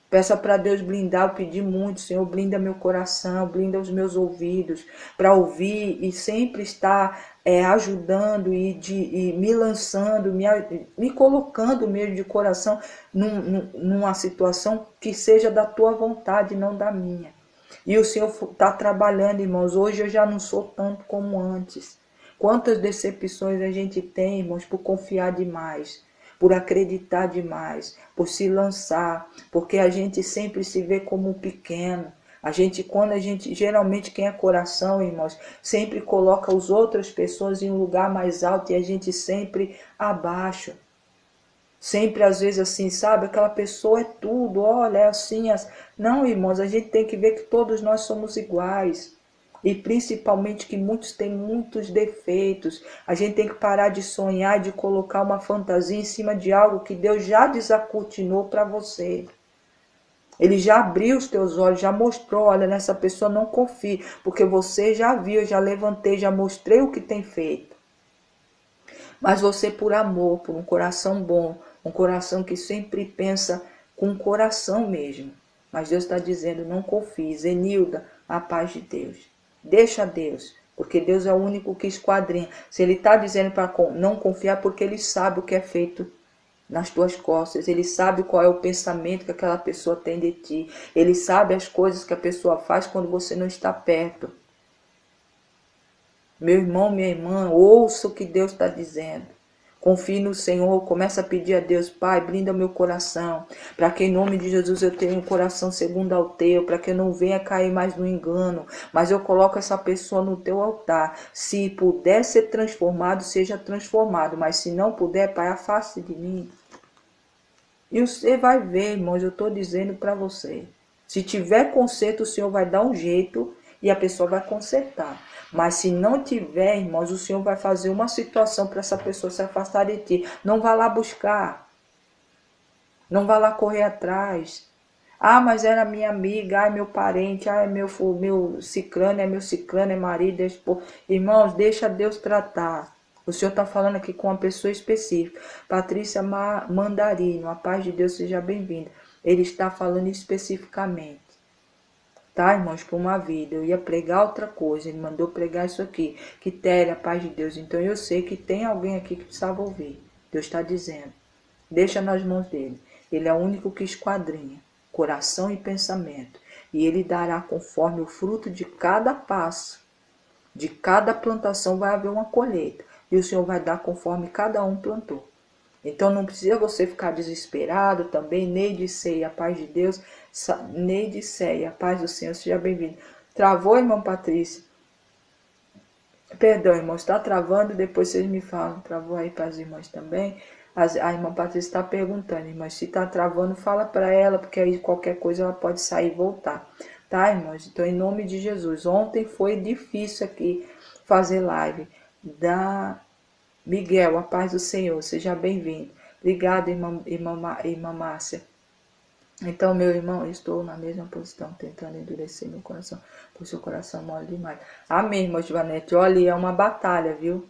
A: Peça para Deus blindar, eu pedi muito, Senhor, blinda meu coração, blinda os meus ouvidos, para ouvir e sempre estar ajudando e me lançando, me colocando mesmo de coração numa situação que seja da tua vontade, não da minha. E o Senhor está trabalhando, irmãos. Hoje eu já não sou tanto como antes. Quantas decepções a gente tem, irmãos, por confiar demais, por acreditar demais, por se lançar, porque a gente sempre se vê como pequeno. Geralmente quem é coração, irmãos, sempre coloca as outras pessoas em um lugar mais alto e a gente sempre abaixo. Sempre às vezes assim, sabe? Aquela pessoa é tudo, olha, é assim. Não, irmãos, a gente tem que ver que todos nós somos iguais. E principalmente que muitos têm muitos defeitos. A gente tem que parar de sonhar, de colocar uma fantasia em cima de algo que Deus já desacortinou para você. Ele já abriu os teus olhos, já mostrou, olha, nessa pessoa não confie, porque você já viu, eu já levantei, já mostrei o que tem feito. Mas você, por amor, por um coração bom, um coração que sempre pensa com o coração mesmo. Mas Deus está dizendo, não confie. Zenilda, a paz de Deus. Deixa Deus, porque Deus é o único que esquadrinha. Se Ele está dizendo para não confiar, porque Ele sabe o que é feito nas tuas costas. Ele sabe qual é o pensamento que aquela pessoa tem de ti. Ele sabe as coisas que a pessoa faz quando você não está perto. Meu irmão, minha irmã, ouça o que Deus está dizendo. Confie no Senhor, começa a pedir a Deus, Pai, blinda meu coração, para que em nome de Jesus eu tenha um coração segundo ao teu, para que eu não venha cair mais no engano, mas eu coloco essa pessoa no teu altar. Se puder ser transformado, seja transformado, mas se não puder, Pai, afaste de mim. E você vai ver, irmãos, eu estou dizendo para você, se tiver conserto, o Senhor vai dar um jeito e a pessoa vai consertar. Mas se não tiver, irmãos, o Senhor vai fazer uma situação para essa pessoa se afastar de ti. Não vá lá buscar. Não vá lá correr atrás. Ah, mas era minha amiga, ah, é meu parente, ah, é meu ciclano, é marido, é esposo. Irmãos, deixa Deus tratar. O Senhor está falando aqui com uma pessoa específica. Patrícia Mandarino, a paz de Deus seja bem-vinda. Ele está falando especificamente. Tá, irmãos, por uma vida. Eu ia pregar outra coisa, ele mandou pregar isso aqui. Quitéria, a paz de Deus. Então eu sei que tem alguém aqui que precisava ouvir. Deus está dizendo. Deixa nas mãos dele. Ele é o único que esquadrinha coração e pensamento. E ele dará conforme o fruto de cada passo. De cada plantação vai haver uma colheita. E o Senhor vai dar conforme cada um plantou. Então não precisa você ficar desesperado também. Neide Ceia, a paz de Deus. Neide Ceia, a paz do Senhor, seja bem-vindo. Travou, irmã Patrícia? Perdão, irmãos, está travando, depois vocês me falam. Travou aí para as irmãs também. A irmã Patrícia está perguntando, irmãs, se está travando, fala para ela, porque aí qualquer coisa ela pode sair e voltar. Tá, irmãos? Então, em nome de Jesus. Ontem foi difícil aqui fazer live. Miguel, a paz do Senhor, seja bem-vindo. Obrigada, irmã Márcia. Então, meu irmão, estou na mesma posição, tentando endurecer meu coração, pois seu coração mole demais. Amém, irmã Joanete. Olha, é uma batalha, viu?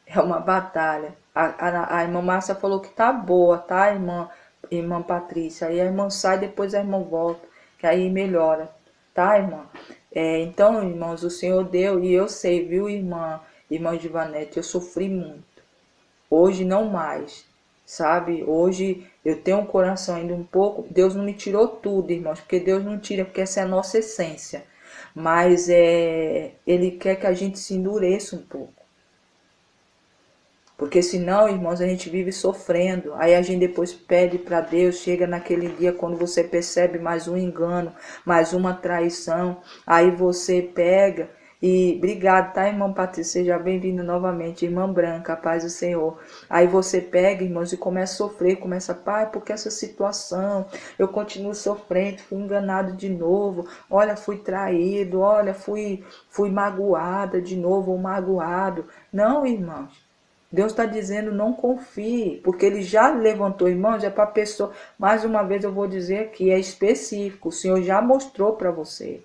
A: É uma batalha. A irmã Márcia falou que tá boa, tá, irmã Patrícia? Aí a irmã sai, depois a irmã volta, que aí melhora, tá, irmã? Então, irmãos, o Senhor deu, e eu sei, viu, irmã Givanete, eu sofri muito. Hoje não mais, sabe? Hoje eu tenho um coração ainda um pouco. Deus não me tirou tudo, irmãos, porque Deus não tira, porque essa é a nossa essência. Mas Ele quer que a gente se endureça um pouco. Porque senão, irmãos, a gente vive sofrendo. Aí a gente depois pede para Deus, chega naquele dia quando você percebe mais um engano, mais uma traição. Aí você pega e... Obrigado, tá, irmã Patrícia? Seja bem-vindo novamente, irmã Branca, a paz do Senhor. Aí você pega, irmãos, e começa a sofrer, começa, Pai, porque essa situação, eu continuo sofrendo, fui enganado de novo, olha, fui traído, olha, fui magoada de novo, ou magoado. Não, irmãos. Deus está dizendo, não confie, porque Ele já levantou, irmãos, é para a pessoa, mais uma vez eu vou dizer aqui, é específico, o Senhor já mostrou para você.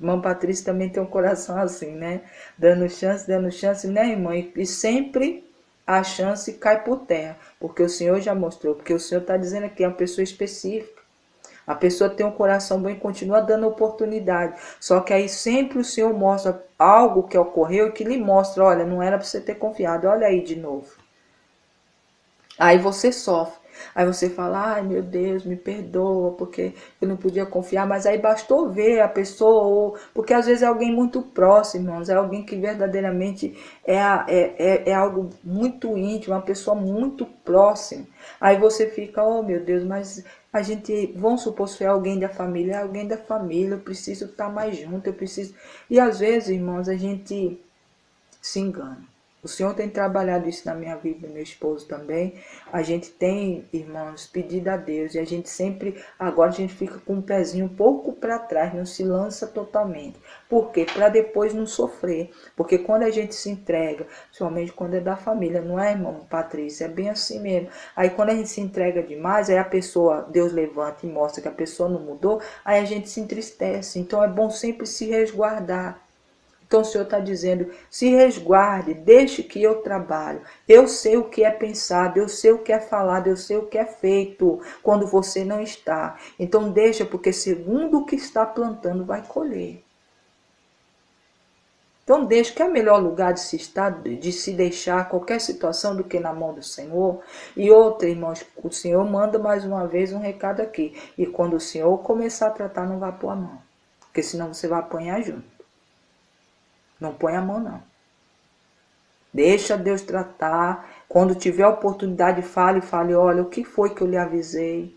A: Irmã Patrícia também tem um coração assim, né? Dando chance, né, irmã? E sempre a chance cai por terra, porque o Senhor já mostrou, porque o Senhor está dizendo aqui, é uma pessoa específica. A pessoa tem um coração bom e continua dando oportunidade. Só que aí sempre o Senhor mostra algo que ocorreu e que lhe mostra, olha, não era para você ter confiado, olha aí de novo. Aí você sofre. Aí você fala, ai meu Deus, me perdoa, porque eu não podia confiar. Mas aí bastou ver a pessoa, porque às vezes é alguém muito próximo, irmãos, é alguém que verdadeiramente é algo muito íntimo, uma pessoa muito próxima. Aí você fica, oh meu Deus, mas a gente, vamos supor se é alguém da família, é alguém da família, eu preciso estar mais junto, eu preciso. E às vezes, irmãos, a gente se engana. O Senhor tem trabalhado isso na minha vida, meu esposo também. A gente tem, irmãos, pedido a Deus e a gente sempre, agora a gente fica com um pezinho um pouco para trás, não se lança totalmente. Por quê? Para depois não sofrer. Porque quando a gente se entrega, principalmente quando é da família, não é, irmão Patrícia? É bem assim mesmo. Aí quando a gente se entrega demais, aí a pessoa, Deus levanta e mostra que a pessoa não mudou, aí a gente se entristece. Então é bom sempre se resguardar. Então o Senhor está dizendo, se resguarde, deixe que eu trabalho. Eu sei o que é pensado, eu sei o que é falado, eu sei o que é feito quando você não está. Então deixa, porque segundo o que está plantando, vai colher. Então deixa, que é o melhor lugar de se estar, de se deixar qualquer situação do que na mão do Senhor. E outra, irmãos, o Senhor manda mais uma vez um recado aqui. E quando o Senhor começar a tratar, não vá pôr a mão. Porque senão você vai apanhar junto. Não põe a mão, não. Deixa Deus tratar. Quando tiver a oportunidade, fale, olha, o que foi que eu lhe avisei?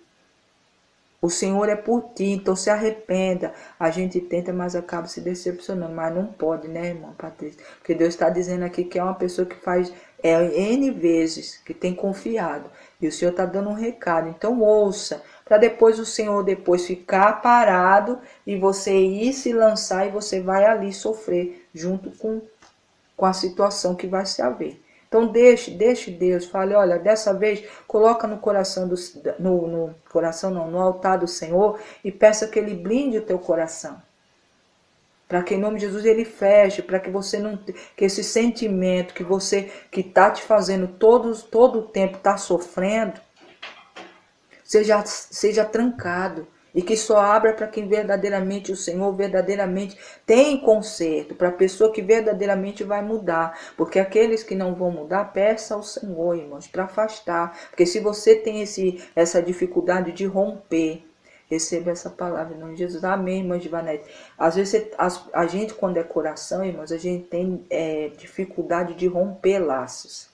A: O Senhor é por ti, então se arrependa. A gente tenta, mas acaba se decepcionando. Mas não pode, né, irmã Patrícia? Porque Deus está dizendo aqui que é uma pessoa que faz N vezes, que tem confiado. E o Senhor está dando um recado. Então ouça, para depois o Senhor depois ficar parado e você ir se lançar e você vai ali sofrer junto com a situação que vai se haver. Então deixe Deus, fale, olha, dessa vez coloca no coração no coração não, no altar do Senhor e peça que ele blinde o teu coração. Para que em nome de Jesus ele feche, para que você não, que esse sentimento que você que tá te fazendo todo o tempo tá sofrendo, seja trancado. E que só abra para quem verdadeiramente, o Senhor verdadeiramente tem conserto, para a pessoa que verdadeiramente vai mudar. Porque aqueles que não vão mudar, peça ao Senhor, irmãos, para afastar. Porque se você tem essa dificuldade de romper, receba essa palavra em nome de Jesus. Amém, irmã Givanete. Às vezes a gente, quando é coração, irmãos, a gente tem dificuldade de romper laços.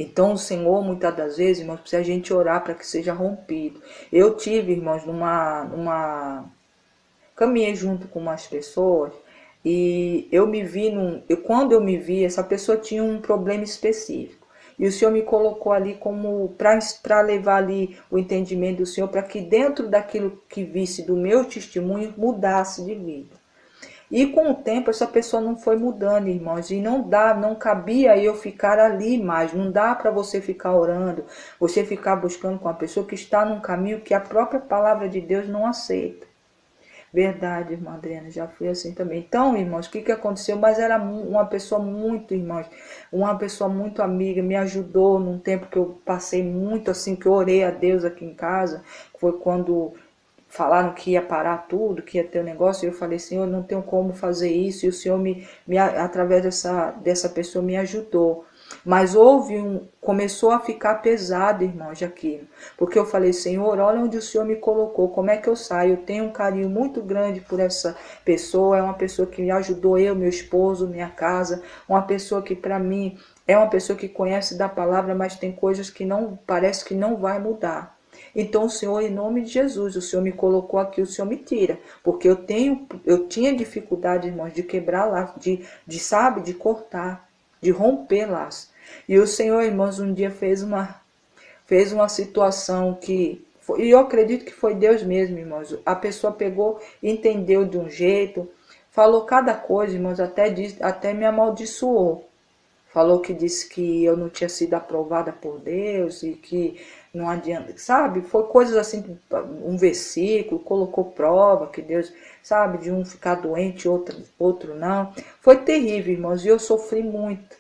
A: Então o Senhor, muitas das vezes, irmãos, precisa a gente orar para que seja rompido. Eu tive, irmãos, caminhei junto com umas pessoas e eu me vi quando eu me vi, essa pessoa tinha um problema específico. E o Senhor me colocou ali como para levar ali o entendimento do Senhor, para que dentro daquilo que visse do meu testemunho mudasse de vida. E com o tempo essa pessoa não foi mudando, irmãos, e não cabia eu ficar ali mais, não dá para você ficar orando, você ficar buscando com a pessoa que está num caminho que a própria palavra de Deus não aceita. Verdade, irmã Adriana, já fui assim também. Então, irmãos, o que aconteceu? Mas era uma pessoa muito, irmãos, uma pessoa muito amiga, me ajudou num tempo que eu passei muito assim, que eu orei a Deus aqui em casa, foi quando falaram que ia parar tudo, que ia ter um negócio, e eu falei, Senhor, não tenho como fazer isso, e o Senhor, através dessa pessoa, me ajudou. Mas começou a ficar pesado, irmãos, aquilo. Porque eu falei, Senhor, olha onde o Senhor me colocou, como é que eu saio? Eu tenho um carinho muito grande por essa pessoa, é uma pessoa que me ajudou, eu, meu esposo, minha casa, uma pessoa que para mim é uma pessoa que conhece da palavra, mas tem coisas que não, parece que não vai mudar. Então, o Senhor, em nome de Jesus, o Senhor me colocou aqui, o Senhor me tira. Porque eu tinha dificuldade, irmãos, de quebrar laço, de cortar, de romper laço. E o Senhor, irmãos, um dia fez uma situação e eu acredito que foi Deus mesmo, irmãos. A pessoa pegou, entendeu de um jeito, falou cada coisa, irmãos, até me amaldiçoou. Falou que disse que eu não tinha sido aprovada por Deus e que não adianta, sabe? Foi coisas assim, um versículo, colocou prova que Deus, sabe, de um ficar doente, outro não. Foi terrível, irmãos, e eu sofri muito.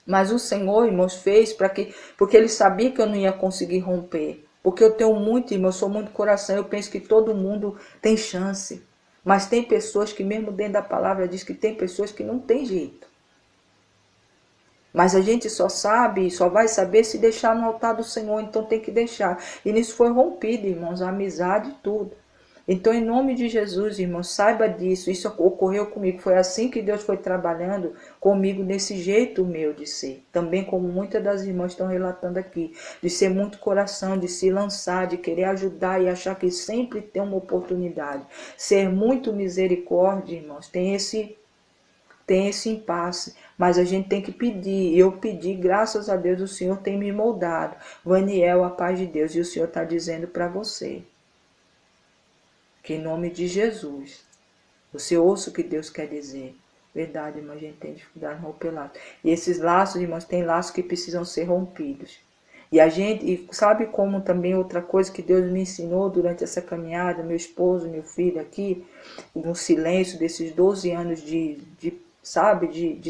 A: Mas o Senhor, irmãos, fez porque Ele sabia que eu não ia conseguir romper. Porque eu tenho muito, irmão, eu sou muito coração, eu penso que todo mundo tem chance. Mas tem pessoas que mesmo dentro da palavra diz que tem pessoas que não tem jeito. Mas a gente só sabe, só vai saber se deixar no altar do Senhor, então tem que deixar. E nisso foi rompido, irmãos, a amizade e tudo. Então, em nome de Jesus, irmãos, saiba disso. Isso ocorreu comigo. Foi assim que Deus foi trabalhando comigo nesse jeito meu de ser. Também como muitas das irmãs estão relatando aqui. De ser muito coração, de se lançar, de querer ajudar e achar que sempre tem uma oportunidade. Ser muito misericórdia, irmãos, tem esse impasse, mas a gente tem que pedir. Eu pedi, graças a Deus, o Senhor tem me moldado. Vaniel, a paz de Deus, e o Senhor está dizendo para você, que em nome de Jesus, você ouça o que Deus quer dizer. Verdade, irmão, a gente tem dificuldade em romper laços. E esses laços, irmãos, tem laços que precisam ser rompidos. E sabe como também outra coisa que Deus me ensinou durante essa caminhada, meu esposo, meu filho aqui, no silêncio desses 12 anos de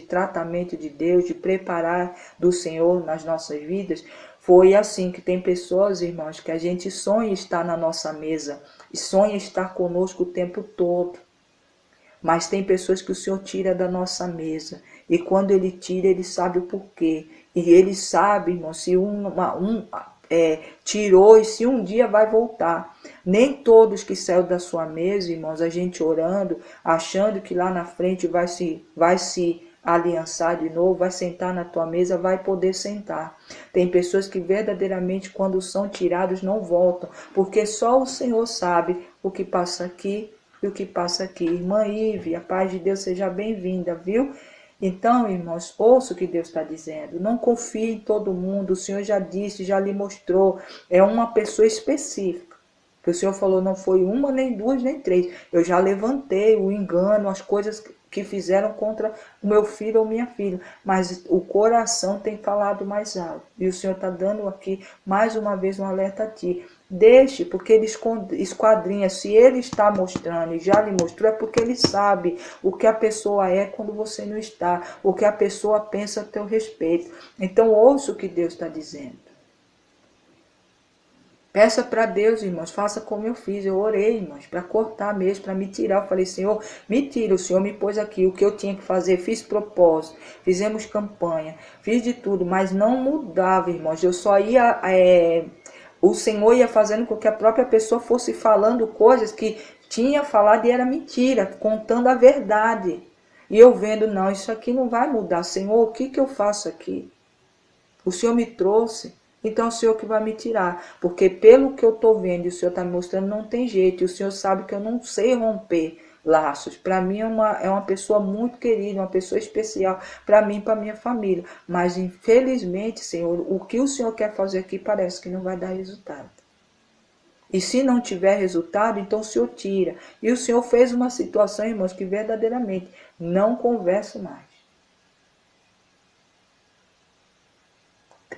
A: tratamento de Deus, de preparar do Senhor nas nossas vidas, foi assim que tem pessoas, irmãos, que a gente sonha estar na nossa mesa e sonha estar conosco o tempo todo. Mas tem pessoas que o Senhor tira da nossa mesa. E quando Ele tira, Ele sabe o porquê. E Ele sabe, irmão, se tirou e se um dia vai voltar. Nem todos que saíram da sua mesa, irmãos, a gente orando, achando que lá na frente vai se aliançar de novo, vai sentar na tua mesa, vai poder sentar. Tem pessoas que verdadeiramente quando são tirados não voltam, porque só o Senhor sabe o que passa aqui e o que passa aqui. Irmã Ive, a paz de Deus seja bem-vinda, viu? Então, irmãos, ouça o que Deus está dizendo. Não confie em todo mundo. O Senhor já disse, já lhe mostrou. É uma pessoa específica. Que o Senhor falou, não foi uma, nem duas, nem três. Eu já levantei o engano, as coisas que fizeram contra o meu filho ou minha filha. Mas o coração tem falado mais alto. E o Senhor está dando aqui, mais uma vez, um alerta a ti. Deixe, porque ele esquadrinha. Se ele está mostrando e já lhe mostrou, é porque ele sabe o que a pessoa é quando você não está. O que a pessoa pensa a teu respeito. Então, ouça o que Deus está dizendo. Peça para Deus, irmãos, faça como eu fiz. Eu orei, irmãos, para cortar mesmo, para me tirar. Eu falei, Senhor, me tira. O Senhor me pôs aqui. O que eu tinha que fazer, fiz propósito. Fizemos campanha, fiz de tudo, mas não mudava, irmãos. Eu só ia... O Senhor ia fazendo com que a própria pessoa fosse falando coisas que tinha falado e era mentira, contando a verdade. E eu vendo, não, isso aqui não vai mudar. Senhor, o que eu faço aqui? O Senhor me trouxe. Então é o Senhor que vai me tirar, porque pelo que eu estou vendo e o Senhor está me mostrando, não tem jeito, e o Senhor sabe que eu não sei romper laços. Para mim é uma pessoa muito querida, uma pessoa especial, para mim e para minha família, mas infelizmente, Senhor, o que o Senhor quer fazer aqui parece que não vai dar resultado. E se não tiver resultado, então o Senhor tira. E o Senhor fez uma situação, irmãos, que verdadeiramente não converso mais.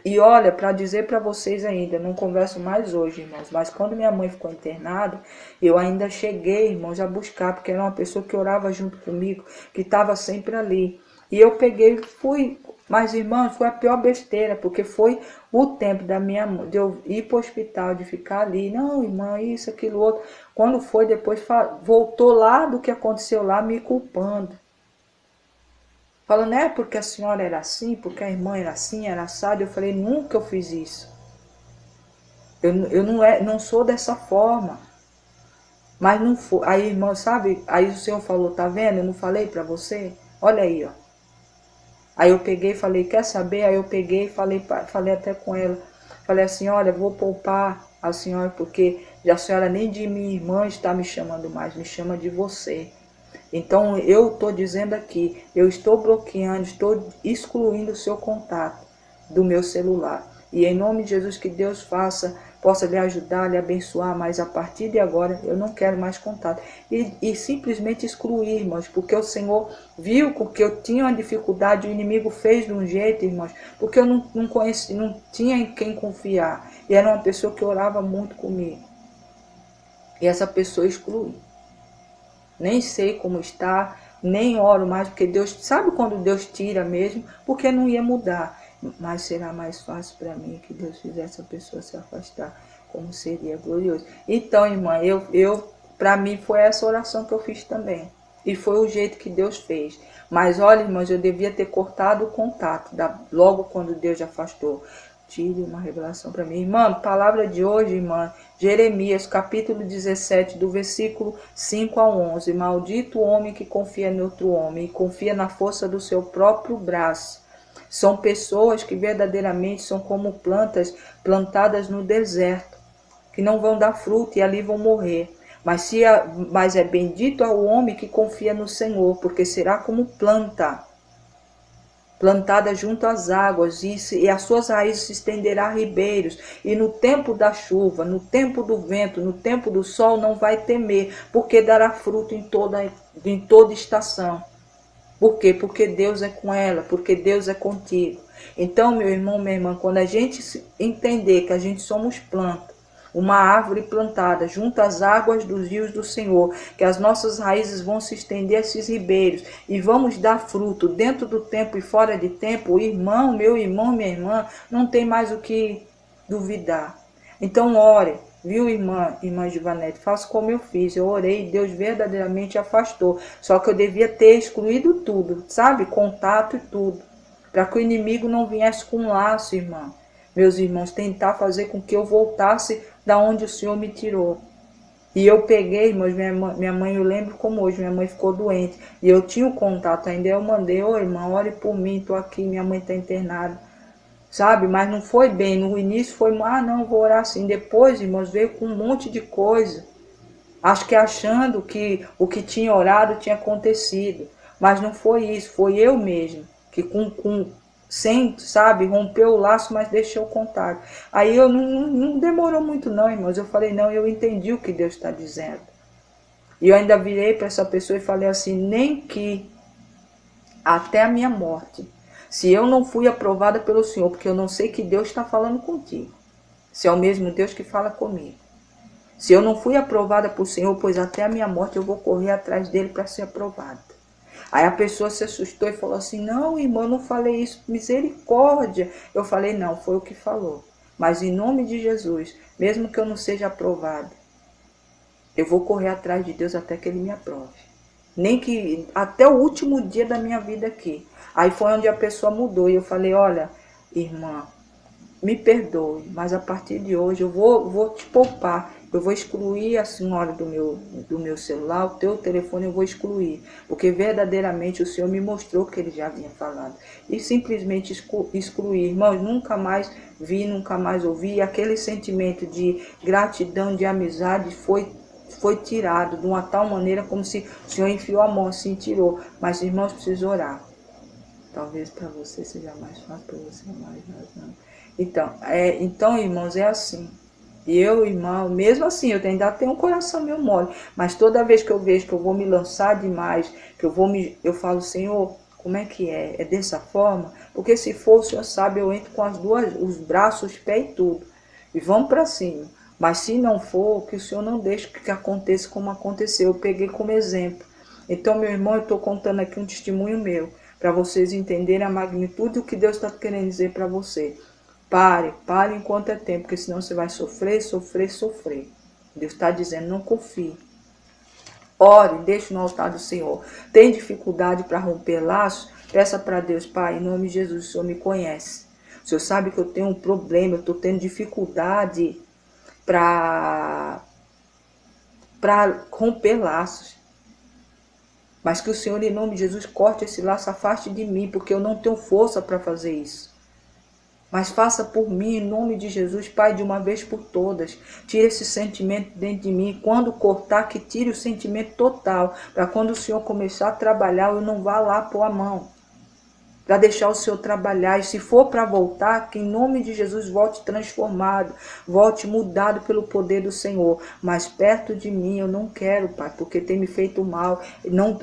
A: E olha, para dizer para vocês ainda, não converso mais hoje, irmãos, mas quando minha mãe ficou internada, eu ainda cheguei, irmãos, a buscar, porque era uma pessoa que orava junto comigo, que estava sempre ali. E eu peguei, fui, mas irmãos, foi a pior besteira, porque foi o tempo de eu ir para o hospital, de ficar ali, não, irmã, isso, aquilo, outro. Quando foi, depois voltou lá do que aconteceu lá, me culpando. Falando, é porque a senhora era assim, porque a irmã era assim, era assado. Eu falei, nunca eu fiz isso. Eu não sou dessa forma. Mas não foi. Aí, irmão, sabe? Aí o Senhor falou, tá vendo? Eu não falei pra você? Olha aí, ó. Aí eu peguei e falei, quer saber? Aí eu peguei e falei até com ela. Falei assim, olha, vou poupar a senhora, porque a senhora nem de minha irmã está me chamando mais, me chama de você. Então eu estou dizendo aqui, eu estou bloqueando, estou excluindo o seu contato do meu celular. E em nome de Jesus que Deus possa lhe ajudar, lhe abençoar, mas a partir de agora eu não quero mais contato. E simplesmente excluir, irmãos, porque o Senhor viu que eu tinha uma dificuldade, o inimigo fez de um jeito, irmãos, porque eu não tinha em quem confiar. E era uma pessoa que orava muito comigo. E essa pessoa excluí. Nem sei como está, nem oro mais, porque Deus, sabe quando Deus tira mesmo? Porque não ia mudar. Mas será mais fácil para mim que Deus fizesse a pessoa se afastar, como seria glorioso. Então, irmã, para mim foi essa oração que eu fiz também. E foi o jeito que Deus fez. Mas olha, irmãos, eu devia ter cortado o contato, logo quando Deus afastou. Tire uma revelação para mim. Irmã, palavra de hoje, irmã, Jeremias, capítulo 17, do versículo 5 a 11. Maldito o homem que confia em outro homem e confia na força do seu próprio braço. São pessoas que verdadeiramente são como plantas plantadas no deserto, que não vão dar fruto e ali vão morrer. Mas é bendito ao homem que confia no Senhor, porque será como plantada junto às águas, e as suas raízes se estenderá a ribeiros, e no tempo da chuva, no tempo do vento, no tempo do sol não vai temer, porque dará fruto em toda estação. Por quê? Porque Deus é com ela, porque Deus é contigo. Então, meu irmão, minha irmã, quando a gente entender que a gente somos planta, uma árvore plantada junto às águas dos rios do Senhor, que as nossas raízes vão se estender a esses ribeiros e vamos dar fruto dentro do tempo e fora de tempo, irmão, meu irmão, minha irmã, não tem mais o que duvidar. Então ore, viu, irmã Givanete, faça como eu fiz, eu orei e Deus verdadeiramente afastou, só que eu devia ter excluído tudo, sabe, contato e tudo, para que o inimigo não viesse com um laço, irmã. Meus irmãos, tentar fazer com que eu voltasse da onde o Senhor me tirou. E eu peguei, irmãos, minha mãe, eu lembro como hoje, minha mãe ficou doente. E eu tinha o contato ainda, eu mandei, ô irmã, ore por mim, tô aqui, minha mãe tá internada. Sabe, mas não foi bem, no início foi, não, vou orar assim. Depois, irmãos, veio com um monte de coisa. Acho que achando que o que tinha orado tinha acontecido. Mas não foi isso, foi eu mesmo, que sem, sabe, rompeu o laço, mas deixou o contato. Aí eu não demorou muito não, irmãos. Eu falei, não, eu entendi o que Deus está dizendo. E eu ainda virei para essa pessoa e falei assim, nem que até a minha morte, se eu não fui aprovada pelo Senhor, porque eu não sei que Deus está falando contigo, se é o mesmo Deus que fala comigo. Se eu não fui aprovada por Senhor, pois até a minha morte eu vou correr atrás dele para ser aprovada. Aí a pessoa se assustou e falou assim, não, irmão, eu não falei isso, misericórdia. Eu falei, não, foi o que falou. Mas em nome de Jesus, mesmo que eu não seja aprovado, eu vou correr atrás de Deus até que ele me aprove. Nem que até o último dia da minha vida aqui. Aí foi onde a pessoa mudou e eu falei, olha, irmã, me perdoe, mas a partir de hoje eu vou te poupar. Eu vou excluir a senhora do meu celular, o teu telefone eu vou excluir. Porque verdadeiramente o Senhor me mostrou que ele já vinha falando. E simplesmente excluir. Irmãos, nunca mais vi, nunca mais ouvi. E aquele sentimento de gratidão, de amizade foi tirado de uma tal maneira como se o Senhor enfiou a mão assim e tirou. Mas irmãos, preciso orar. Talvez para você seja mais fácil, para você mais razão. Então, irmãos, é assim. E eu, irmão, mesmo assim, eu ainda tenho um coração meio mole. Mas toda vez que eu vejo que eu vou me lançar demais, que eu falo, Senhor, como é que é? É dessa forma? Porque se for, o Senhor sabe, eu entro com os braços, os pés e tudo. E vamos para cima. Mas se não for, que o Senhor não deixe que aconteça como aconteceu. Eu peguei como exemplo. Então, meu irmão, eu estou contando aqui um testemunho meu, para vocês entenderem a magnitude do que Deus está querendo dizer para você. Pare enquanto é tempo, porque senão você vai sofrer. Deus está dizendo, não confie. Ore, deixe no altar do Senhor. Tem dificuldade para romper laços? Peça para Deus, Pai, em nome de Jesus, o Senhor me conhece. O Senhor sabe que eu tenho um problema, eu estou tendo dificuldade para romper laços. Mas que o Senhor, em nome de Jesus, corte esse laço, afaste de mim, porque eu não tenho força para fazer isso. Mas faça por mim, em nome de Jesus, Pai, de uma vez por todas. Tire esse sentimento dentro de mim. Quando cortar, que tire o sentimento total. Para quando o Senhor começar a trabalhar, eu não vá lá pôr a mão. Para deixar o Senhor trabalhar. E se for para voltar, que em nome de Jesus volte transformado. Volte mudado pelo poder do Senhor. Mas perto de mim eu não quero, Pai, porque tem me feito mal.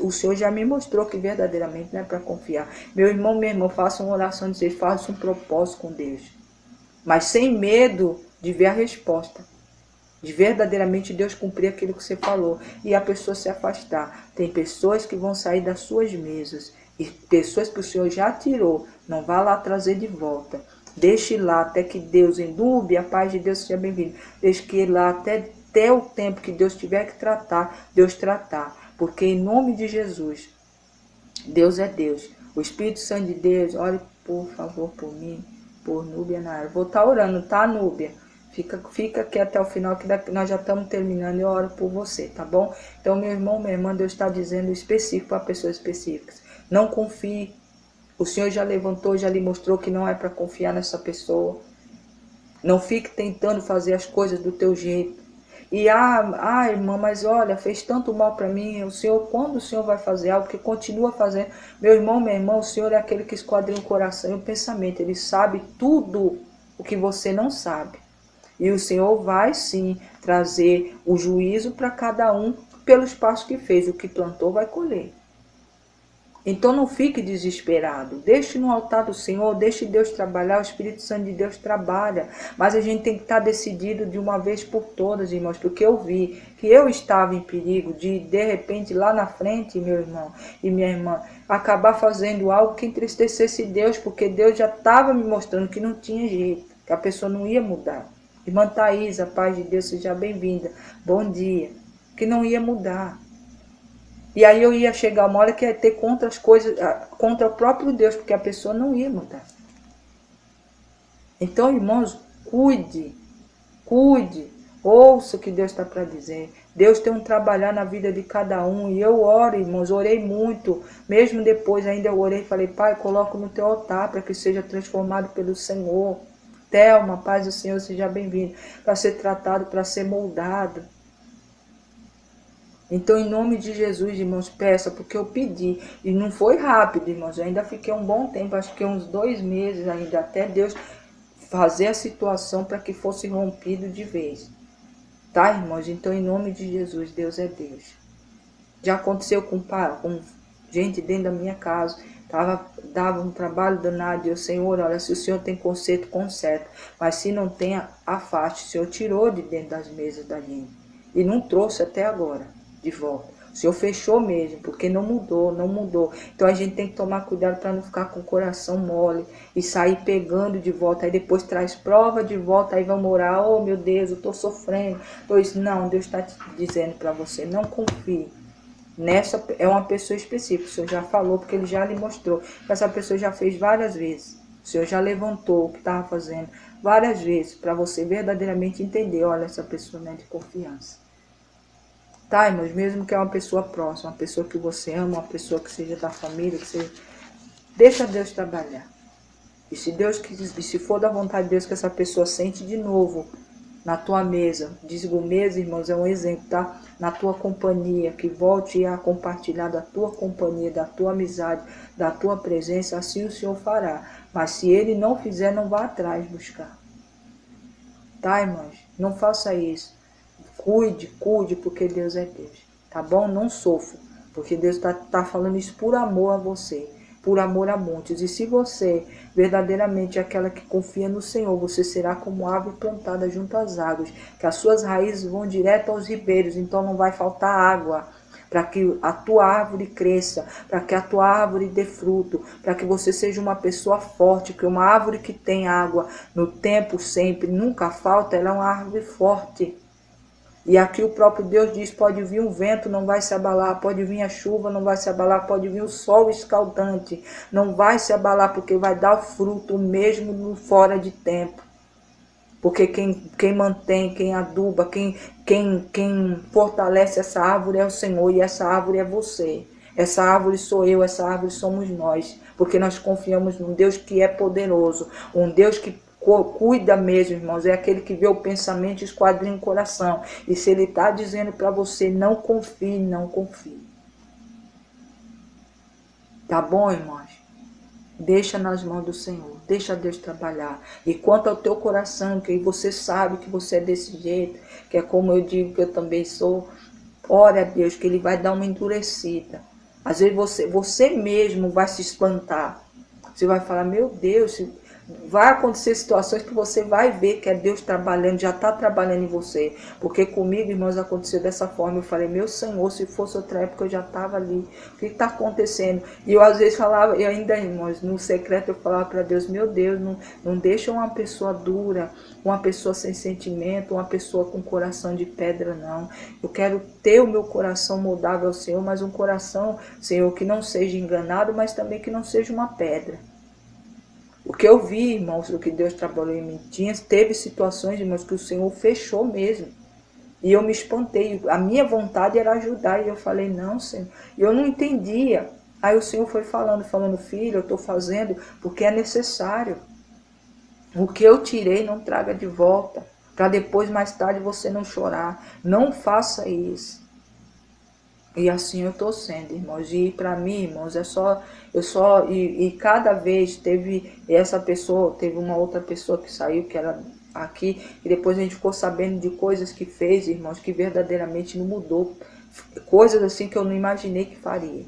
A: O Senhor já me mostrou que verdadeiramente não é para confiar. Meu irmão, minha irmã, faça uma oração de Deus, faça um propósito com Deus. Mas sem medo de ver a resposta. De verdadeiramente Deus cumprir aquilo que você falou. E a pessoa se afastar. Tem pessoas que vão sair das suas mesas. E pessoas que o Senhor já tirou. Não vá lá trazer de volta. Deixe lá até que Deus endube, a paz de Deus seja bem-vinda. Deixe que lá até o tempo que Deus tiver que tratar, Deus tratar. Porque em nome de Jesus, Deus é Deus. O Espírito Santo de Deus, ore por favor por mim, por Núbia Nara. Vou estar orando, tá, Núbia? Fica aqui até o final, que nós já estamos terminando e eu oro por você, tá bom? Então, meu irmão, minha irmã, Deus está dizendo específico para pessoas específicas. Não confie. O Senhor já levantou, já lhe mostrou que não é para confiar nessa pessoa. Não fique tentando fazer as coisas do teu jeito. E, irmã, mas olha, fez tanto mal para mim. O Senhor, quando o Senhor vai fazer algo, que continua fazendo. Meu irmão, minha irmã, o Senhor é aquele que esquadrinha o coração e o pensamento. Ele sabe tudo o que você não sabe. E o Senhor vai sim trazer o juízo para cada um pelos passos que fez. O que plantou vai colher. Então não fique desesperado. Deixe no altar do Senhor, deixe Deus trabalhar, o Espírito Santo de Deus trabalha. Mas a gente tem que estar decidido de uma vez por todas, irmãos, porque eu vi que eu estava em perigo de repente, lá na frente, meu irmão e minha irmã, acabar fazendo algo que entristecesse Deus, porque Deus já estava me mostrando que não tinha jeito, que a pessoa não ia mudar. Irmã Thaís, a paz de Deus seja bem-vinda. Bom dia. Que não ia mudar. E aí eu ia chegar uma hora que ia ter contra as coisas, contra o próprio Deus, porque a pessoa não ia mudar. Então, irmãos, cuide, ouça o que Deus está para dizer. Deus tem um trabalhar na vida de cada um. E eu oro, irmãos, orei muito. Mesmo depois ainda eu orei e falei, Pai, coloco no teu altar para que seja transformado pelo Senhor. Thelma, paz do Senhor, seja bem-vindo. Para ser tratado, para ser moldado. Então, em nome de Jesus, irmãos, peça, porque eu pedi. E não foi rápido, irmãos. Eu ainda fiquei um bom tempo, acho que uns 2 meses ainda, até Deus fazer a situação para que fosse rompido de vez. Tá, irmãos? Então, em nome de Jesus, Deus é Deus. Já aconteceu com gente dentro da minha casa. Dava um trabalho danado. E o Senhor, olha, se o Senhor tem conserto, conserta. Mas se não tem, afaste. O Senhor tirou de dentro das mesas da gente. E não trouxe até agora de volta. O Senhor fechou mesmo, porque não mudou. Então a gente tem que tomar cuidado para não ficar com o coração mole e sair pegando de volta. Aí depois traz prova de volta, aí vamos orar, oh meu Deus, eu estou sofrendo. Não, Deus está te dizendo para você, não confie. Nessa é uma pessoa específica, o Senhor já falou, porque Ele já lhe mostrou. Que essa pessoa já fez várias vezes. O Senhor já levantou o que estava fazendo várias vezes, para você verdadeiramente entender, olha, essa pessoa não é de confiança. Tá, irmãos, mesmo que é uma pessoa próxima, uma pessoa que você ama, uma pessoa que seja da família, que seja... Deixa Deus trabalhar. E se for da vontade de Deus que essa pessoa sente de novo na tua mesa, digo mesa, irmãos, é um exemplo, tá? Na tua companhia, que volte a compartilhar da tua companhia, da tua amizade, da tua presença, assim o Senhor fará. Mas se Ele não fizer, não vá atrás buscar. Tá, irmãos? Não faça isso. Cuide, porque Deus é Deus, tá bom? Não sofra, porque Deus tá falando isso por amor a você, por amor a muitos. E se você verdadeiramente é aquela que confia no Senhor, você será como árvore plantada junto às águas, que as suas raízes vão direto aos ribeiros, então não vai faltar água, para que a tua árvore cresça, para que a tua árvore dê fruto, para que você seja uma pessoa forte, que uma árvore que tem água no tempo sempre, nunca falta, ela é uma árvore forte. E aqui o próprio Deus diz, pode vir um vento, não vai se abalar, pode vir a chuva, não vai se abalar, pode vir o sol escaldante, não vai se abalar, porque vai dar fruto mesmo no fora de tempo. Porque quem mantém, quem aduba, quem fortalece essa árvore é o Senhor, e essa árvore é você. Essa árvore sou eu, essa árvore somos nós, porque nós confiamos num Deus que é poderoso, um Deus que cuida mesmo, irmãos, é aquele que vê o pensamento e esquadrinha o coração. E se Ele está dizendo para você, não confie, não confie. Tá bom, irmãos? Deixa nas mãos do Senhor, deixa Deus trabalhar. E quanto ao teu coração, que você sabe que você é desse jeito, que é como eu digo que eu também sou, ore a Deus que Ele vai dar uma endurecida. Às vezes você mesmo vai se espantar. Você vai falar, meu Deus, vai acontecer situações que você vai ver que é Deus trabalhando, já está trabalhando em você. Porque comigo, irmãos, aconteceu dessa forma. Eu falei, meu Senhor, se fosse outra época eu já estava ali. O que está acontecendo? E eu às vezes falava, e ainda, irmãos, no secreto eu falava para Deus, meu Deus, não deixa uma pessoa dura, uma pessoa sem sentimento, uma pessoa com coração de pedra, não. Eu quero ter o meu coração moldável ao Senhor, mas um coração, Senhor, que não seja enganado, mas também que não seja uma pedra. O que eu vi, irmãos, o que Deus trabalhou em mim, teve situações, irmãos, que o Senhor fechou mesmo. E eu me espantei. A minha vontade era ajudar. E eu falei, não, Senhor. E eu não entendia. Aí o Senhor foi falando, filho, eu estou fazendo porque é necessário. O que eu tirei, não traga de volta. Para depois, mais tarde, você não chorar. Não faça isso. E assim eu estou sendo, irmãos. E para mim, irmãos, e cada vez teve essa pessoa, teve uma outra pessoa que saiu, que era aqui, e depois a gente ficou sabendo de coisas que fez, irmãos, que verdadeiramente não mudou. Coisas assim que eu não imaginei que faria,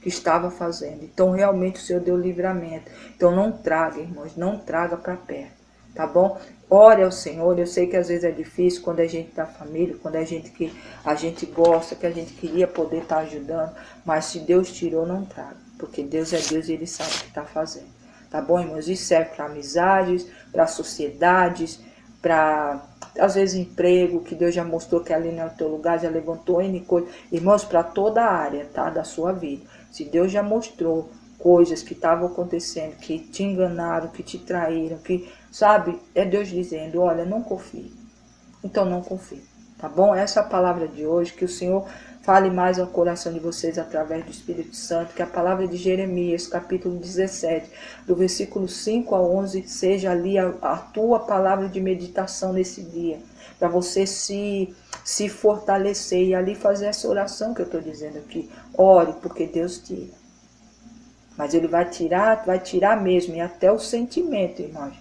A: que estava fazendo. Então realmente o Senhor deu livramento. Então não traga, irmãos, não traga para perto. Tá bom? Ore ao Senhor. Eu sei que às vezes é difícil quando a gente tá família, quando a gente gosta, que a gente queria poder estar ajudando, mas se Deus tirou, não traga, porque Deus é Deus e Ele sabe o que está fazendo. Tá bom, irmãos? Isso serve para amizades, para sociedades, para às vezes emprego, que Deus já mostrou que ali não é o teu lugar, já levantou N coisas. Irmãos, para toda a área, tá, da sua vida. Se Deus já mostrou coisas que estavam acontecendo, que te enganaram, que te traíram, que, sabe, é Deus dizendo, olha, não confie. Então não confie, tá bom? Essa é a palavra de hoje, que o Senhor fale mais ao coração de vocês através do Espírito Santo, que a palavra de Jeremias, capítulo 17, do versículo 5 a 11, seja ali a tua palavra de meditação nesse dia, para você se fortalecer e ali fazer essa oração que eu estou dizendo aqui. Ore, porque Deus tira. Mas Ele vai tirar mesmo, e até o sentimento, irmãos,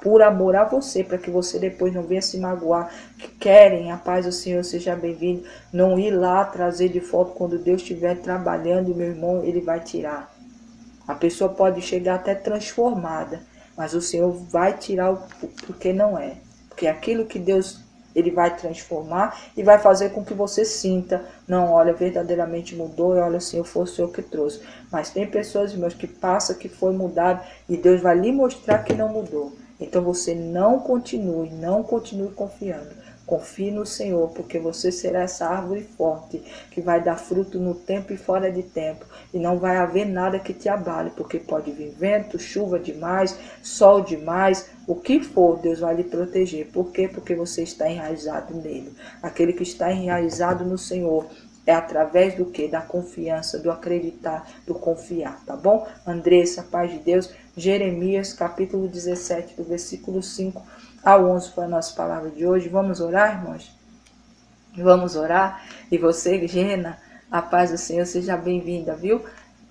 A: por amor a você, para que você depois não venha se magoar, que querem a paz do Senhor, seja bem-vindo, não ir lá trazer de volta quando Deus estiver trabalhando, meu irmão, Ele vai tirar. A pessoa pode chegar até transformada, mas o Senhor vai tirar porque não é. Porque aquilo que Deus, Ele vai transformar e vai fazer com que você sinta, não, olha, verdadeiramente mudou, e olha, Senhor, foi o Senhor que trouxe. Mas tem pessoas, irmãos, que passa que foi mudado e Deus vai lhe mostrar que não mudou. Então você não continue confiando. Confie no Senhor, porque você será essa árvore forte, que vai dar fruto no tempo e fora de tempo. E não vai haver nada que te abale, porque pode vir vento, chuva demais, sol demais, o que for, Deus vai lhe proteger. Por quê? Porque você está enraizado nele. Aquele que está enraizado no Senhor é através do quê? Da confiança, do acreditar, do confiar, tá bom? Andressa, paz de Deus, Jeremias, capítulo 17, do versículo 5 ao 11 foi a nossa palavra de hoje. Vamos orar, irmãos? Vamos orar? E você, Gena, a paz do Senhor, seja bem-vinda, viu?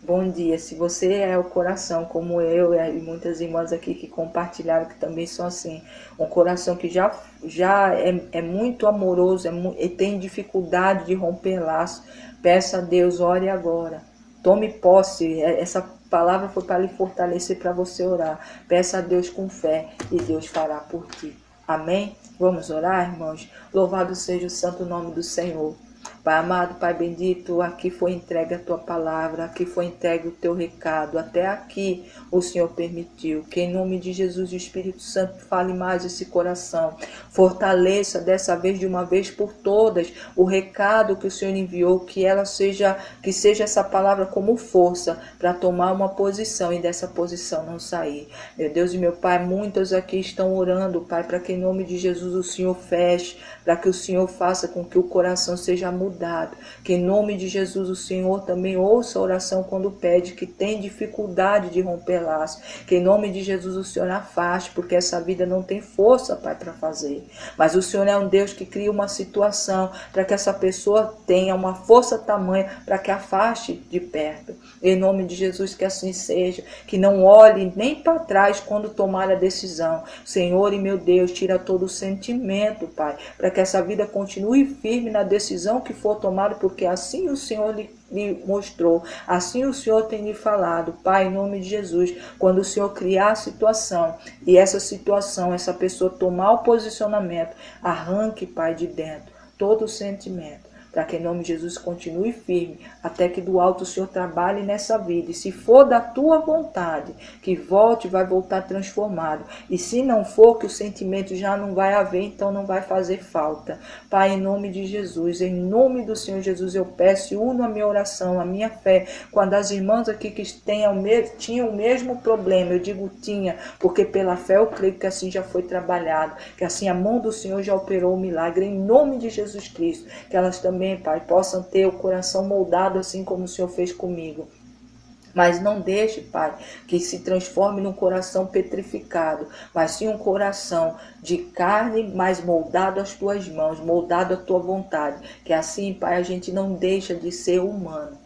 A: Bom dia. Se você é o coração, como eu e muitas irmãs aqui que compartilharam, que também são assim, um coração que já é muito amoroso, e tem dificuldade de romper laços, peça a Deus, ore agora. Tome posse, essa palavra foi para lhe fortalecer, para você orar. Peça a Deus com fé e Deus fará por ti. Amém? Vamos orar, irmãos? Louvado seja o santo nome do Senhor. Pai amado, Pai bendito, aqui foi entregue a tua palavra, aqui foi entregue o teu recado, até aqui o Senhor permitiu. Que em nome de Jesus e o Espírito Santo fale mais esse coração, fortaleça dessa vez, de uma vez por todas, o recado que o Senhor enviou, que seja essa palavra como força para tomar uma posição e dessa posição não sair. Meu Deus e meu Pai, muitos aqui estão orando, Pai, para que em nome de Jesus o Senhor feche, para que o Senhor faça com que o coração seja mudado. Que em nome de Jesus o Senhor também ouça a oração quando pede, que tem dificuldade de romper laços. Que em nome de Jesus o Senhor afaste, porque essa vida não tem força, Pai, para fazer. Mas o Senhor é um Deus que cria uma situação para que essa pessoa tenha uma força tamanha para que afaste de perto. Em nome de Jesus que assim seja, que não olhe nem para trás quando tomar a decisão. Senhor e meu Deus, tira todo o sentimento, Pai, para que essa vida continue firme na decisão que for tomada, porque assim o Senhor lhe mostrou, assim o Senhor tem lhe falado, Pai, em nome de Jesus, quando o Senhor criar a situação e essa situação, essa pessoa tomar o posicionamento, arranque, Pai, de dentro todo o sentimento, para que em nome de Jesus continue firme, até que do alto o Senhor trabalhe nessa vida. E se for da tua vontade, que volte, vai voltar transformado. E se não for, que o sentimento já não vai haver, então não vai fazer falta. Pai, em nome de Jesus, em nome do Senhor Jesus, eu peço e uno a minha oração, a minha fé, quando as irmãs aqui que tinham o mesmo problema, eu digo tinha, porque pela fé eu creio que assim já foi trabalhado, que assim a mão do Senhor já operou o milagre, em nome de Jesus Cristo, que elas também, Pai, possam ter o coração moldado assim como o Senhor fez comigo. Mas não deixe, Pai, que se transforme num coração petrificado, mas sim um coração de carne, mas moldado às tuas mãos, moldado à tua vontade. Que assim, Pai, a gente não deixa de ser humano.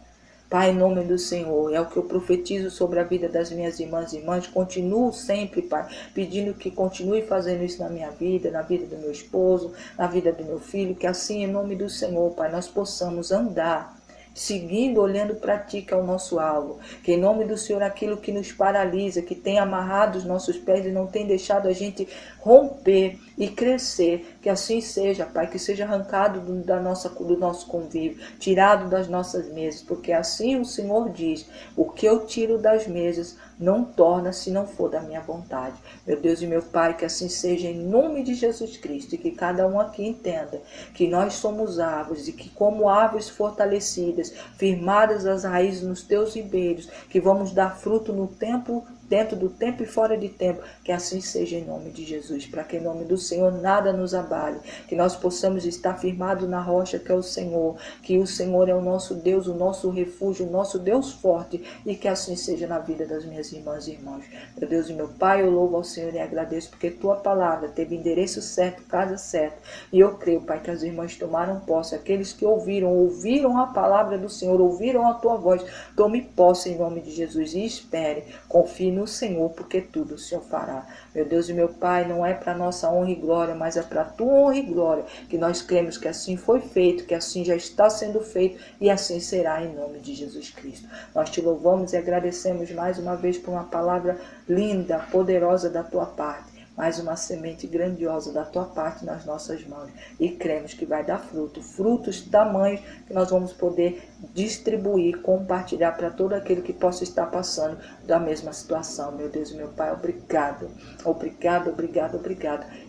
A: Pai, em nome do Senhor, é o que eu profetizo sobre a vida das minhas irmãs. Continuo sempre, Pai, pedindo que continue fazendo isso na minha vida, na vida do meu esposo, na vida do meu filho, que assim, em nome do Senhor, Pai, nós possamos andar seguindo, olhando para ti, que é o nosso alvo. Que em nome do Senhor, aquilo que nos paralisa, que tem amarrado os nossos pés e não tem deixado a gente romper e crescer, que assim seja, Pai, que seja arrancado do nosso convívio, tirado das nossas mesas, porque assim o Senhor diz, o que eu tiro das mesas não torna se não for da minha vontade. Meu Deus e meu Pai, que assim seja em nome de Jesus Cristo, e que cada um aqui entenda que nós somos árvores e que como árvores fortalecidas, firmadas as raízes nos teus ribeiros, que vamos dar fruto no tempo, dentro do tempo e fora de tempo, que assim seja em nome de Jesus, para que em nome do Senhor nada nos abale, que nós possamos estar firmados na rocha que é o Senhor, que o Senhor é o nosso Deus, o nosso refúgio, o nosso Deus forte, e que assim seja na vida das minhas irmãs e irmãos. Meu Deus e meu Pai, eu louvo ao Senhor e agradeço, porque tua palavra teve endereço certo, casa certa, e eu creio, Pai, que as irmãs tomaram posse, aqueles que ouviram a palavra do Senhor, ouviram a tua voz, tome posse em nome de Jesus e espere, confie no Senhor, porque tudo o Senhor fará. Meu Deus e meu Pai, não é para nossa honra e glória, mas é para a tua honra e glória, que nós cremos que assim foi feito, que assim já está sendo feito, e assim será em nome de Jesus Cristo. Nós te louvamos e agradecemos mais uma vez por uma palavra linda, poderosa da tua parte, mais uma semente grandiosa da tua parte nas nossas mãos, e cremos que vai dar frutos tamanhos que nós vamos poder distribuir, compartilhar para todo aquele que possa estar passando da mesma situação. Meu Deus e meu Pai, obrigado,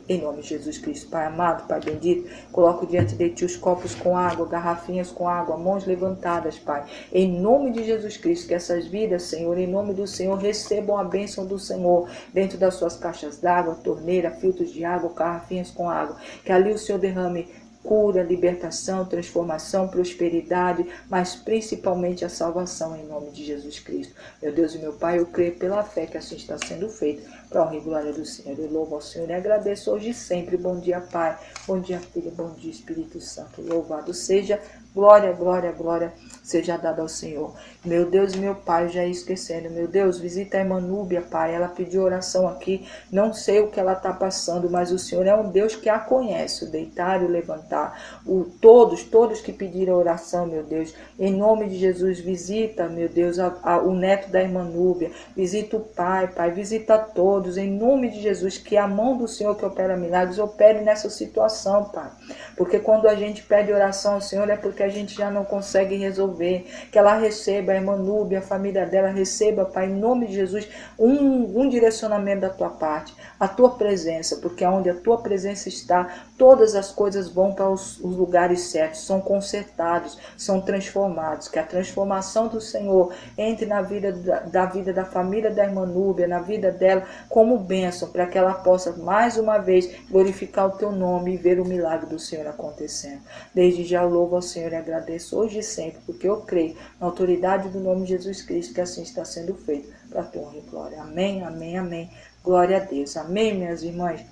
A: em nome de Jesus Cristo. Pai amado, Pai bendito, coloco diante de ti os copos com água, garrafinhas com água, mãos levantadas, Pai, em nome de Jesus Cristo, que essas vidas, Senhor, em nome do Senhor, recebam a bênção do Senhor dentro das suas caixas d'água, torneira, filtros de água, garrafinhas com água, que ali o Senhor derrame cura, libertação, transformação, prosperidade, mas principalmente a salvação em nome de Jesus Cristo. Meu Deus e meu Pai, eu creio pela fé que assim está sendo feito, para a honra e glória do Senhor. Eu louvo ao Senhor e agradeço hoje e sempre. Bom dia, Pai. Bom dia, Filho. Bom dia, Espírito Santo. Louvado seja. Glória, glória, glória seja dada ao Senhor. Meu Deus e meu Pai, já ia esquecendo. Meu Deus, visita a irmã Núbia, Pai. Ela pediu oração aqui. Não sei o que ela está passando, mas o Senhor é um Deus que a conhece. O deitar e o levantar. Todos que pediram oração, meu Deus. Em nome de Jesus, visita, meu Deus, o neto da irmã Núbia. Visita o Pai, Pai. Visita todos. Em nome de Jesus, que a mão do Senhor que opera milagres opere nessa situação, Pai. Porque quando a gente pede oração ao Senhor é porque a gente já não consegue resolver. Que ela receba, a irmã Núbia, a família dela, receba, Pai, em nome de Jesus, um direcionamento da tua parte, a tua presença, porque onde a tua presença está, todas as coisas vão para os lugares certos, são consertados, são transformados. Que a transformação do Senhor entre na vida da família da irmã Núbia, na vida dela, como bênção, para que ela possa mais uma vez glorificar o teu nome e ver o milagre do Senhor acontecendo. Desde já eu louvo ao Senhor e agradeço hoje e sempre, porque eu creio na autoridade do nome de Jesus Cristo, que assim está sendo feito, para a tua honra e glória. Amém, amém, amém. Glória a Deus. Amém, minhas irmãs?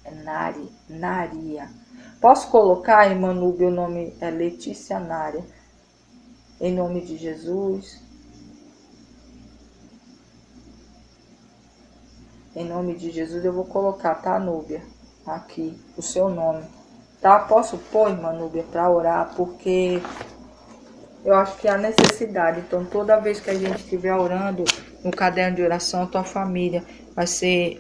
A: É Nária. Posso colocar, irmã Núbia, o nome é Letícia Nária. Em nome de Jesus. Em nome de Jesus eu vou colocar, tá, Núbia? Aqui, o seu nome. Tá? Posso pôr, irmã Núbia, para orar, porque Eu acho que há necessidade. Então, toda vez que a gente estiver orando no caderno de oração, a tua família vai ser